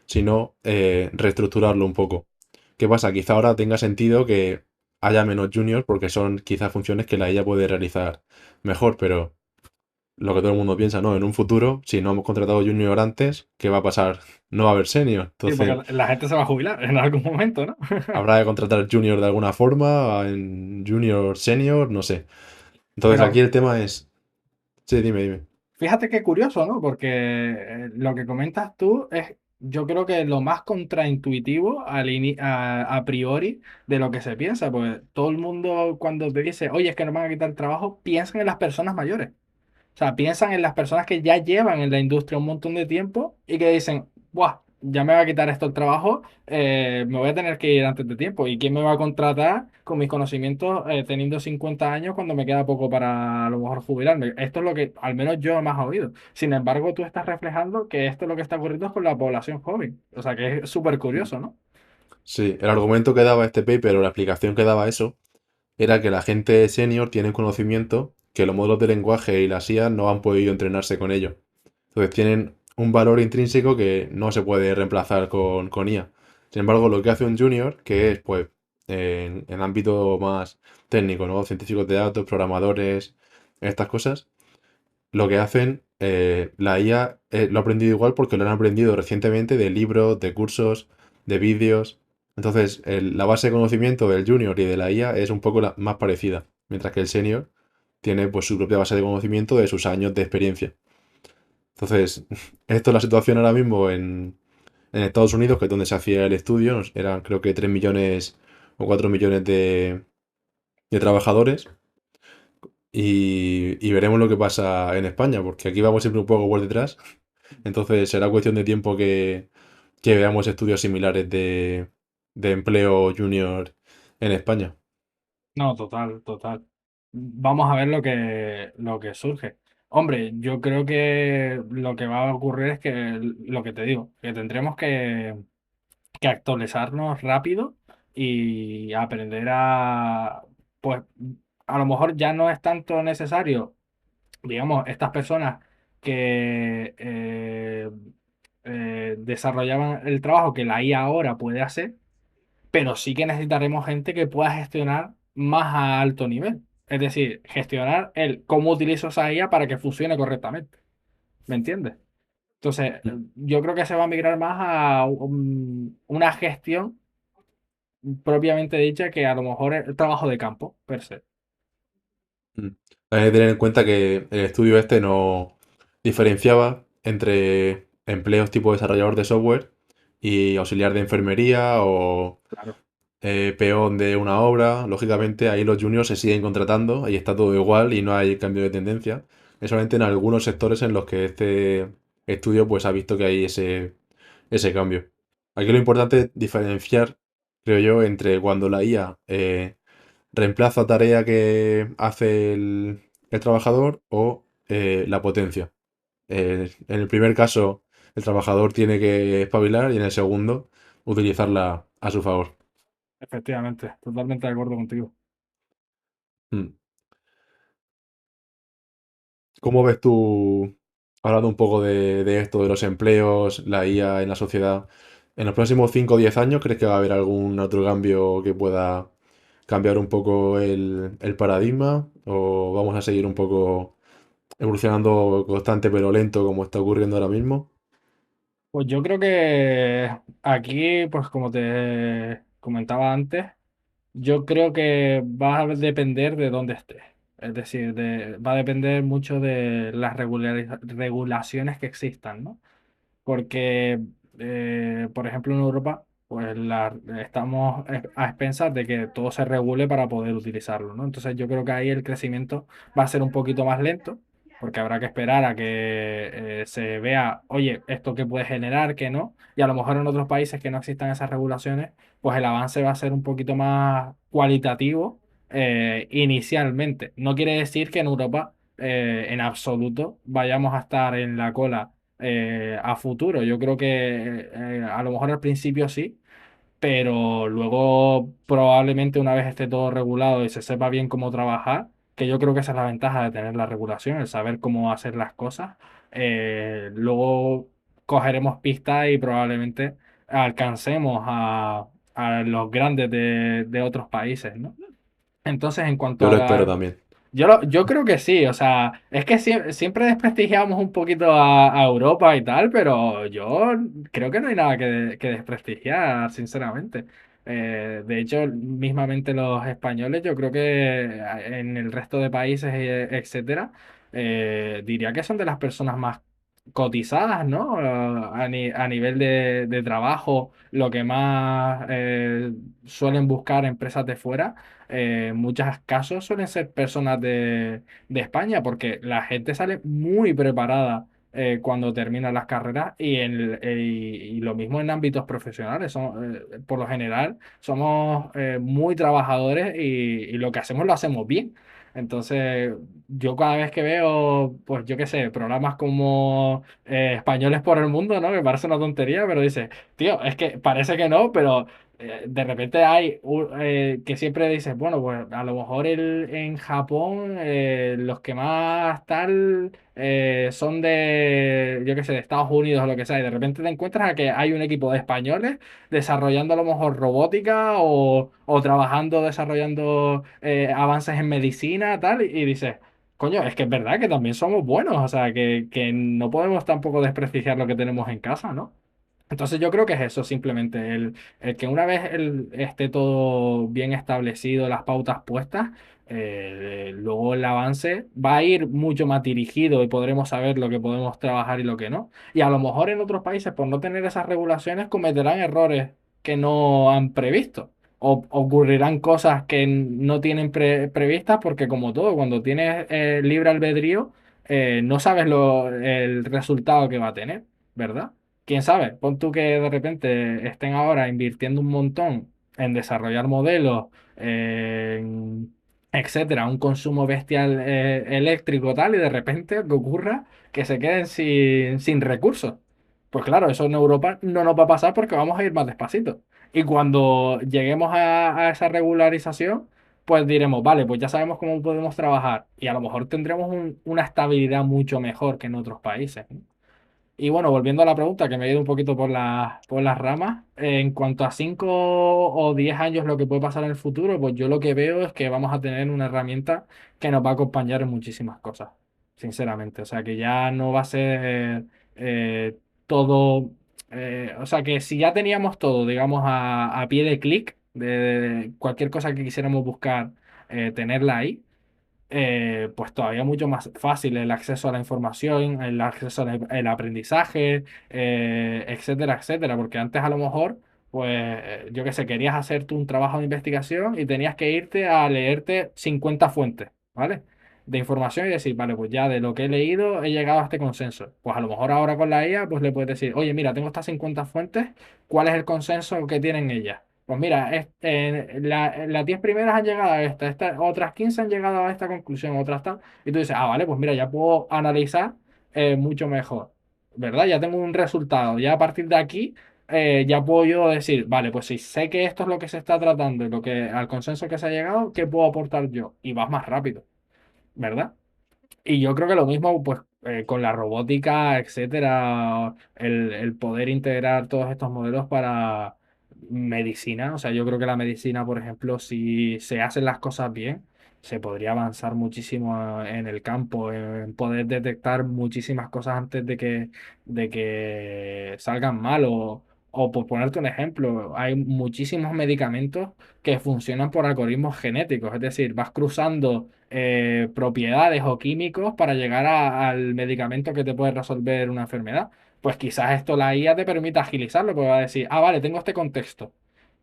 sino reestructurarlo un poco. ¿Qué pasa? Quizá ahora tenga sentido que haya menos juniors porque son quizás funciones que la IA puede realizar mejor, pero lo que todo el mundo piensa, ¿no? En un futuro, si no hemos contratado junior antes, ¿qué va a pasar? No va a haber senior. Sí, porque Entonces, la gente se va a jubilar en algún momento, ¿no? habrá que contratar junior de alguna forma, en junior, senior, no sé. Entonces, aquí Pero el tema es... Sí, dime. fíjate qué curioso, ¿no? Porque lo que comentas tú es, yo creo que lo más contraintuitivo a priori de lo que se piensa, pues todo el mundo cuando te dice, oye, es que nos van a quitar el trabajo, piensan en las personas mayores. O sea, piensan en las personas que ya llevan en la industria un montón de tiempo y que dicen, ¡buah! Ya me va a quitar esto el trabajo, me voy a tener que ir antes de tiempo. ¿Y quién me va a contratar con mis conocimientos teniendo 50 años cuando me queda poco para a lo mejor jubilarme? Esto es lo que al menos yo más he oído. Sin embargo, tú estás reflejando que esto es lo que está ocurriendo con la población joven. O sea, que es súper curioso, ¿no? Sí, el argumento que daba este paper o la explicación que daba eso era que la gente senior tiene un conocimiento que los modelos de lenguaje y las IA no han podido entrenarse con ello. Entonces tienen un valor intrínseco que no se puede reemplazar con IA. Sin embargo, lo que hace un junior, que es pues en ámbito más técnico, ¿no? Científicos de datos, programadores, estas cosas, lo que hacen, la IA lo ha aprendido igual porque lo han aprendido recientemente de libros, de cursos, de vídeos. Entonces, la base de conocimiento del junior y de la IA es un poco más parecida, mientras que el senior tiene pues su propia base de conocimiento de sus años de experiencia. Entonces, esto es la situación ahora mismo en Estados Unidos, que es donde se hacía el estudio. Eran creo que 3 millones o 4 millones de trabajadores. Y veremos lo que pasa en España, porque aquí vamos siempre un poco por detrás. Entonces será cuestión de tiempo que veamos estudios similares de empleo junior en España. No, total, total. Vamos a ver lo que surge. Hombre, yo creo que lo que va a ocurrir es que lo que te digo, que tendremos que actualizarnos rápido y aprender pues, a lo mejor ya no es tanto necesario, digamos, estas personas que desarrollaban el trabajo que la IA ahora puede hacer, pero sí que necesitaremos gente que pueda gestionar más a alto nivel. Es decir, gestionar el cómo utilizo esa IA para que funcione correctamente. ¿Me entiendes? Entonces, yo creo que se va a migrar más a una gestión propiamente dicha que a lo mejor es el trabajo de campo, per se. Mm. Hay que tener en cuenta que el estudio este no diferenciaba entre empleos tipo desarrollador de software y auxiliar de enfermería o Claro. peón de una obra. Lógicamente, ahí los juniors se siguen contratando, ahí está todo igual y no hay cambio de tendencia. Es solamente en algunos sectores en los que este estudio pues ha visto que hay ese cambio. Aquí lo importante es diferenciar, creo yo, entre cuando la IA reemplaza tarea que hace el trabajador o la potencia. En el primer caso, el trabajador tiene que espabilar y en el segundo, utilizarla a su favor. Efectivamente, totalmente de acuerdo contigo. Mm. ¿Cómo ves tú, hablando un poco de esto, de los empleos, la IA en la sociedad, en los próximos 5 o 10 años, crees que va a haber algún otro cambio que pueda cambiar un poco el paradigma? ¿O vamos a seguir un poco evolucionando constante pero lento como está ocurriendo ahora mismo? Pues yo creo que aquí, pues como te comentaba antes, yo creo que va a depender de dónde estés. Es decir, va a depender mucho de las regulaciones que existan, ¿no? Porque, por ejemplo, en Europa, pues estamos a expensas de que todo se regule para poder utilizarlo, ¿no? Entonces yo creo que ahí el crecimiento va a ser un poquito más lento, porque habrá que esperar a que se vea, oye, esto que puede generar, que no, y a lo mejor en otros países que no existan esas regulaciones, pues el avance va a ser un poquito más cualitativo inicialmente. No quiere decir que en Europa en absoluto vayamos a estar en la cola a futuro. Yo creo que a lo mejor al principio sí, pero luego probablemente una vez esté todo regulado y se sepa bien cómo trabajar, que yo creo que esa es la ventaja de tener la regulación, el saber cómo hacer las cosas, luego cogeremos pistas y probablemente alcancemos a los grandes de otros países, ¿no? Entonces, en cuanto Yo a lo espero la, también. yo creo que sí, o sea, es que siempre desprestigiamos un poquito a Europa y tal, pero yo creo que no hay nada que desprestigiar, sinceramente. De hecho, mismamente los españoles, yo creo que en el resto de países, etcétera, diría que son de las personas más cotizadas, ¿no? A nivel de trabajo, lo que más suelen buscar empresas de fuera en muchos casos suelen ser personas de España, porque la gente sale muy preparada cuando termina las carreras y lo mismo en ámbitos profesionales. Por lo general, somos muy trabajadores y lo que hacemos lo hacemos bien. Entonces, yo cada vez que veo, pues yo qué sé, programas como Españoles por el Mundo, ¿no? Que parece una tontería, pero dice, tío, es que parece que no, pero de repente hay que siempre dices, bueno, pues a lo mejor en Japón los que más tal son yo qué sé, de Estados Unidos o lo que sea, y de repente te encuentras a que hay un equipo de españoles desarrollando a lo mejor robótica o trabajando, desarrollando avances en medicina, tal, y dices, coño, es que es verdad que también somos buenos, o sea, que no podemos tampoco desprestigiar lo que tenemos en casa, ¿no? Entonces yo creo que es eso, simplemente el que una vez esté todo bien establecido, las pautas puestas, luego el avance va a ir mucho más dirigido y podremos saber lo que podemos trabajar y lo que no. Y a lo mejor en otros países, por no tener esas regulaciones, cometerán errores que no han previsto. O ocurrirán cosas que no tienen previstas porque como todo, cuando tienes libre albedrío, no sabes el resultado que va a tener, ¿verdad? quién sabe, pon tú que de repente estén ahora invirtiendo un montón en desarrollar modelos, etcétera, un consumo bestial eléctrico tal, y de repente que ocurra que se queden sin recursos. Pues claro, eso en Europa no nos va a pasar porque vamos a ir más despacito. Y cuando lleguemos a esa regularización, pues diremos, vale, pues ya sabemos cómo podemos trabajar y a lo mejor tendremos una estabilidad mucho mejor que en otros países, ¿no? Y bueno, volviendo a la pregunta, que me he ido un poquito por las ramas, en cuanto a 5 o 10 años lo que puede pasar en el futuro, pues yo lo que veo es que vamos a tener una herramienta que nos va a acompañar en muchísimas cosas, sinceramente. O sea, que ya no va a ser todo, o sea, que si ya teníamos todo, digamos, a pie de clic, de cualquier cosa que quisiéramos buscar, tenerla ahí, pues todavía mucho más fácil el acceso a la información, el acceso al aprendizaje, etcétera, etcétera. Porque antes a lo mejor, pues yo qué sé, querías hacer tú un trabajo de investigación y tenías que irte a leerte 50 fuentes, ¿vale? De información y decir, vale, pues ya de lo que he leído he llegado a este consenso. Pues a lo mejor ahora con la IA, pues le puedes decir, oye, mira, tengo estas 50 fuentes, ¿cuál es el consenso que tienen ellas? Pues mira, las 10 primeras han llegado a otras 15 han llegado a esta conclusión, otras tal. Y tú dices, ah, vale, pues mira, ya puedo analizar mucho mejor, ¿verdad? Ya tengo un resultado. Ya a partir de aquí, ya puedo yo decir, vale, pues si sé que esto es lo que se está tratando y al consenso que se ha llegado, ¿qué puedo aportar yo? Y vas más rápido, ¿verdad? Y yo creo que lo mismo, pues, con la robótica, etcétera, el poder integrar todos estos modelos para medicina. O sea, yo creo que la medicina, por ejemplo, si se hacen las cosas bien, se podría avanzar muchísimo en el campo, en poder detectar muchísimas cosas antes de que salgan mal. O por ponerte un ejemplo, hay muchísimos medicamentos que funcionan por algoritmos genéticos, es decir, vas cruzando propiedades o químicos para llegar al medicamento que te puede resolver una enfermedad. Pues quizás esto la IA te permita agilizarlo, porque va a decir, ah, vale, tengo este contexto.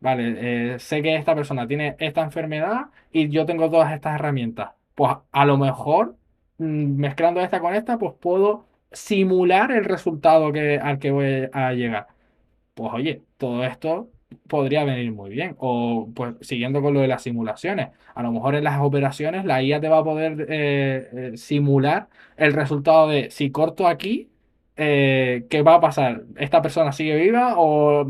Vale, sé que esta persona tiene esta enfermedad y yo tengo todas estas herramientas. Pues a lo mejor, mezclando esta con esta, pues puedo simular el resultado al que voy a llegar. Pues oye, todo esto podría venir muy bien. O pues siguiendo con lo de las simulaciones, a lo mejor en las operaciones la IA te va a poder simular el resultado de si corto aquí, ¿qué va a pasar? ¿Esta persona sigue viva o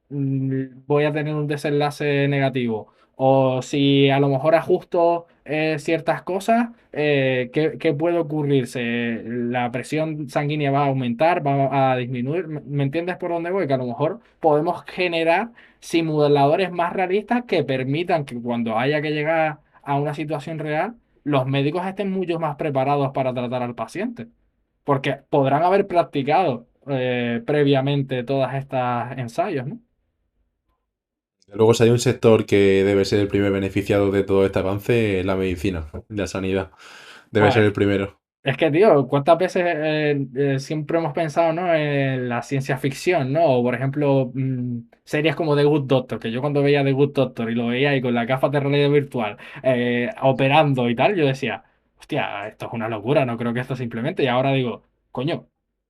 voy a tener un desenlace negativo? O si a lo mejor ajusto ciertas cosas, ¿qué puede ocurrir? ¿La presión sanguínea va a aumentar, va a disminuir? ¿Me entiendes por dónde voy? Que a lo mejor podemos generar simuladores más realistas que permitan que cuando haya que llegar a una situación real, los médicos estén mucho más preparados para tratar al paciente. Porque podrán haber practicado previamente todas estas ensayos, ¿no? Luego, si hay un sector que debe ser el primer beneficiado de todo este avance, la medicina, la sanidad. Debe ser Pues el primero. es que, tío, ¿cuántas veces siempre hemos pensado, ¿no? En la ciencia ficción, ¿no? O, por ejemplo, series como The Good Doctor, que yo cuando veía The Good Doctor y lo veía ahí con la gafas de realidad virtual, operando y tal, yo decía, hostia, esto es una locura, no creo que esto simplemente. Y ahora digo, coño,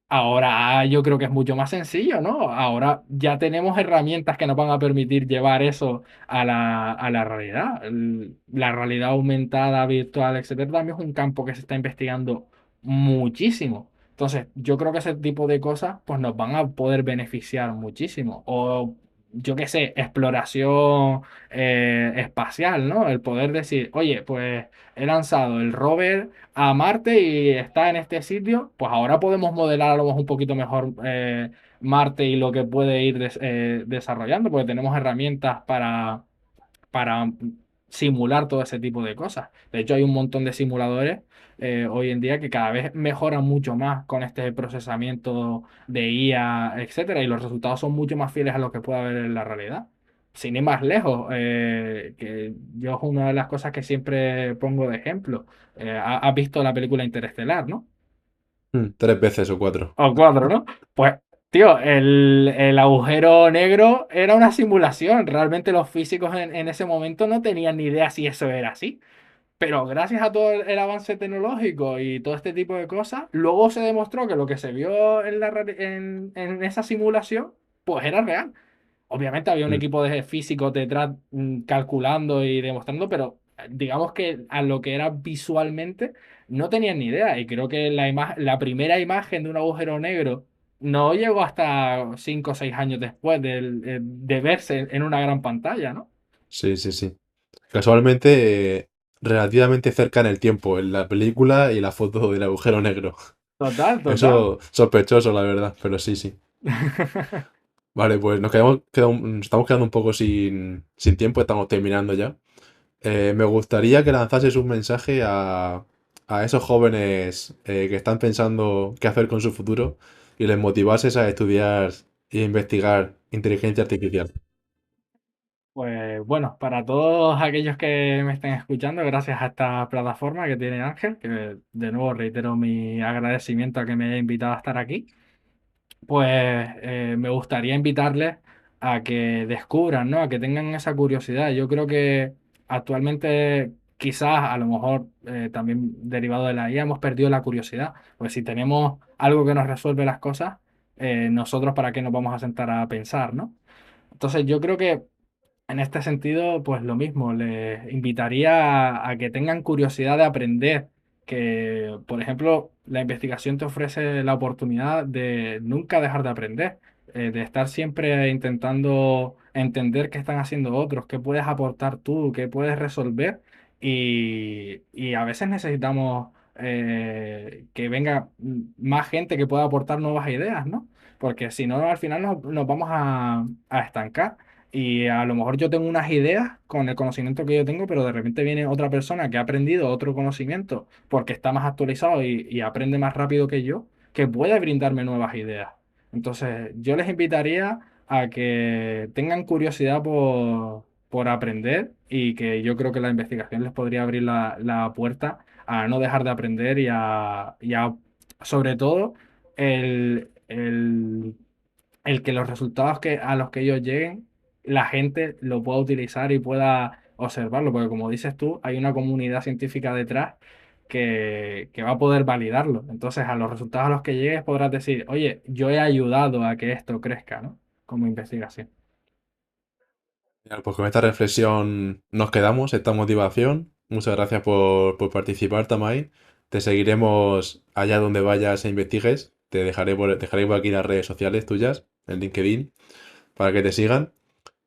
ahora yo creo que es mucho más sencillo, ¿no? Ahora ya tenemos herramientas que nos van a permitir llevar eso a la realidad. La realidad aumentada, virtual, etcétera, también es un campo que se está investigando muchísimo. Entonces, yo creo que ese tipo de cosas pues nos van a poder beneficiar muchísimo. O yo qué sé, exploración espacial, ¿no? El poder decir, oye, pues he lanzado el rover a Marte y está en este sitio, pues ahora podemos modelar a lo mejor un poquito mejor Marte y lo que puede ir desarrollando, porque tenemos herramientas para simular todo ese tipo de cosas. De hecho, hay un montón de simuladores hoy en día que cada vez mejoran mucho más con este procesamiento de IA, etcétera, y los resultados son mucho más fieles a lo que puede haber en la realidad. Sin ir más lejos, que yo es una de las cosas que siempre pongo de ejemplo. Has visto la película Interestelar, ¿no? 3 veces o 4. O cuatro, ¿no? Pues, tío, el agujero negro era una simulación. Realmente los físicos en ese momento no tenían ni idea si eso era así. Pero gracias a todo el avance tecnológico y todo este tipo de cosas, luego se demostró que lo que se vio en esa simulación, pues era real. Obviamente había un Mm. equipo de físicos detrás calculando y demostrando, pero digamos que a lo que era visualmente no tenían ni idea. Y creo que la primera imagen de un agujero negro no llegó hasta 5 o 6 años después de verse en una gran pantalla, ¿no? Sí, sí, sí. Casualmente, relativamente cerca en el tiempo, en la película y la foto del agujero negro. Total, total. Eso sospechoso, la verdad, pero sí, sí. Vale, pues nos estamos quedando un poco sin tiempo, estamos terminando ya. Me gustaría que lanzases un mensaje a esos jóvenes que están pensando qué hacer con su futuro y les motivases a estudiar e investigar inteligencia artificial. Pues bueno, para todos aquellos que me estén escuchando, gracias a esta plataforma que tiene Ángel, que de nuevo reitero mi agradecimiento a que me haya invitado a estar aquí. Pues me gustaría invitarles a que descubran, ¿no? A que tengan esa curiosidad. Yo creo que actualmente, quizás, a lo mejor también derivado de la IA, hemos perdido la curiosidad. Pues si tenemos algo que nos resuelve las cosas, nosotros para qué nos vamos a sentar a pensar, ¿no? Entonces yo creo que en este sentido, pues lo mismo, les invitaría a que tengan curiosidad de aprender, que, por ejemplo, la investigación te ofrece la oportunidad de nunca dejar de aprender, de estar siempre intentando entender qué están haciendo otros, qué puedes aportar tú, qué puedes resolver, y a veces necesitamos que venga más gente que pueda aportar nuevas ideas, ¿no? Porque si no, al final nos vamos a estancar. Y a lo mejor yo tengo unas ideas con el conocimiento que yo tengo, pero de repente viene otra persona que ha aprendido otro conocimiento porque está más actualizado y aprende más rápido que yo, que puede brindarme nuevas ideas. Entonces, yo les invitaría a que tengan curiosidad por aprender y que yo creo que la investigación les podría abrir la puerta a no dejar de aprender sobre todo, el que los resultados a los que ellos lleguen, la gente lo pueda utilizar y pueda observarlo, porque como dices tú, hay una comunidad científica detrás que va a poder validarlo. Entonces, a los resultados a los que llegues podrás decir, oye, yo he ayudado a que esto crezca, ¿no? Como investigación. Genial, pues con esta reflexión nos quedamos, esta motivación. Muchas gracias por participar, Tamay. Te seguiremos allá donde vayas e investigues. Dejaré por aquí las redes sociales tuyas, en LinkedIn, para que te sigan.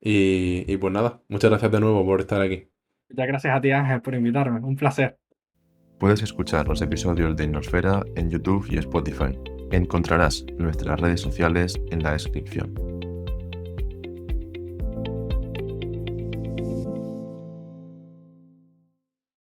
Y pues nada, muchas gracias de nuevo por estar aquí. Muchas gracias a ti, Ángel, por invitarme. Un placer. Puedes escuchar los episodios de Innosfera en YouTube y Spotify. Encontrarás nuestras redes sociales en la descripción.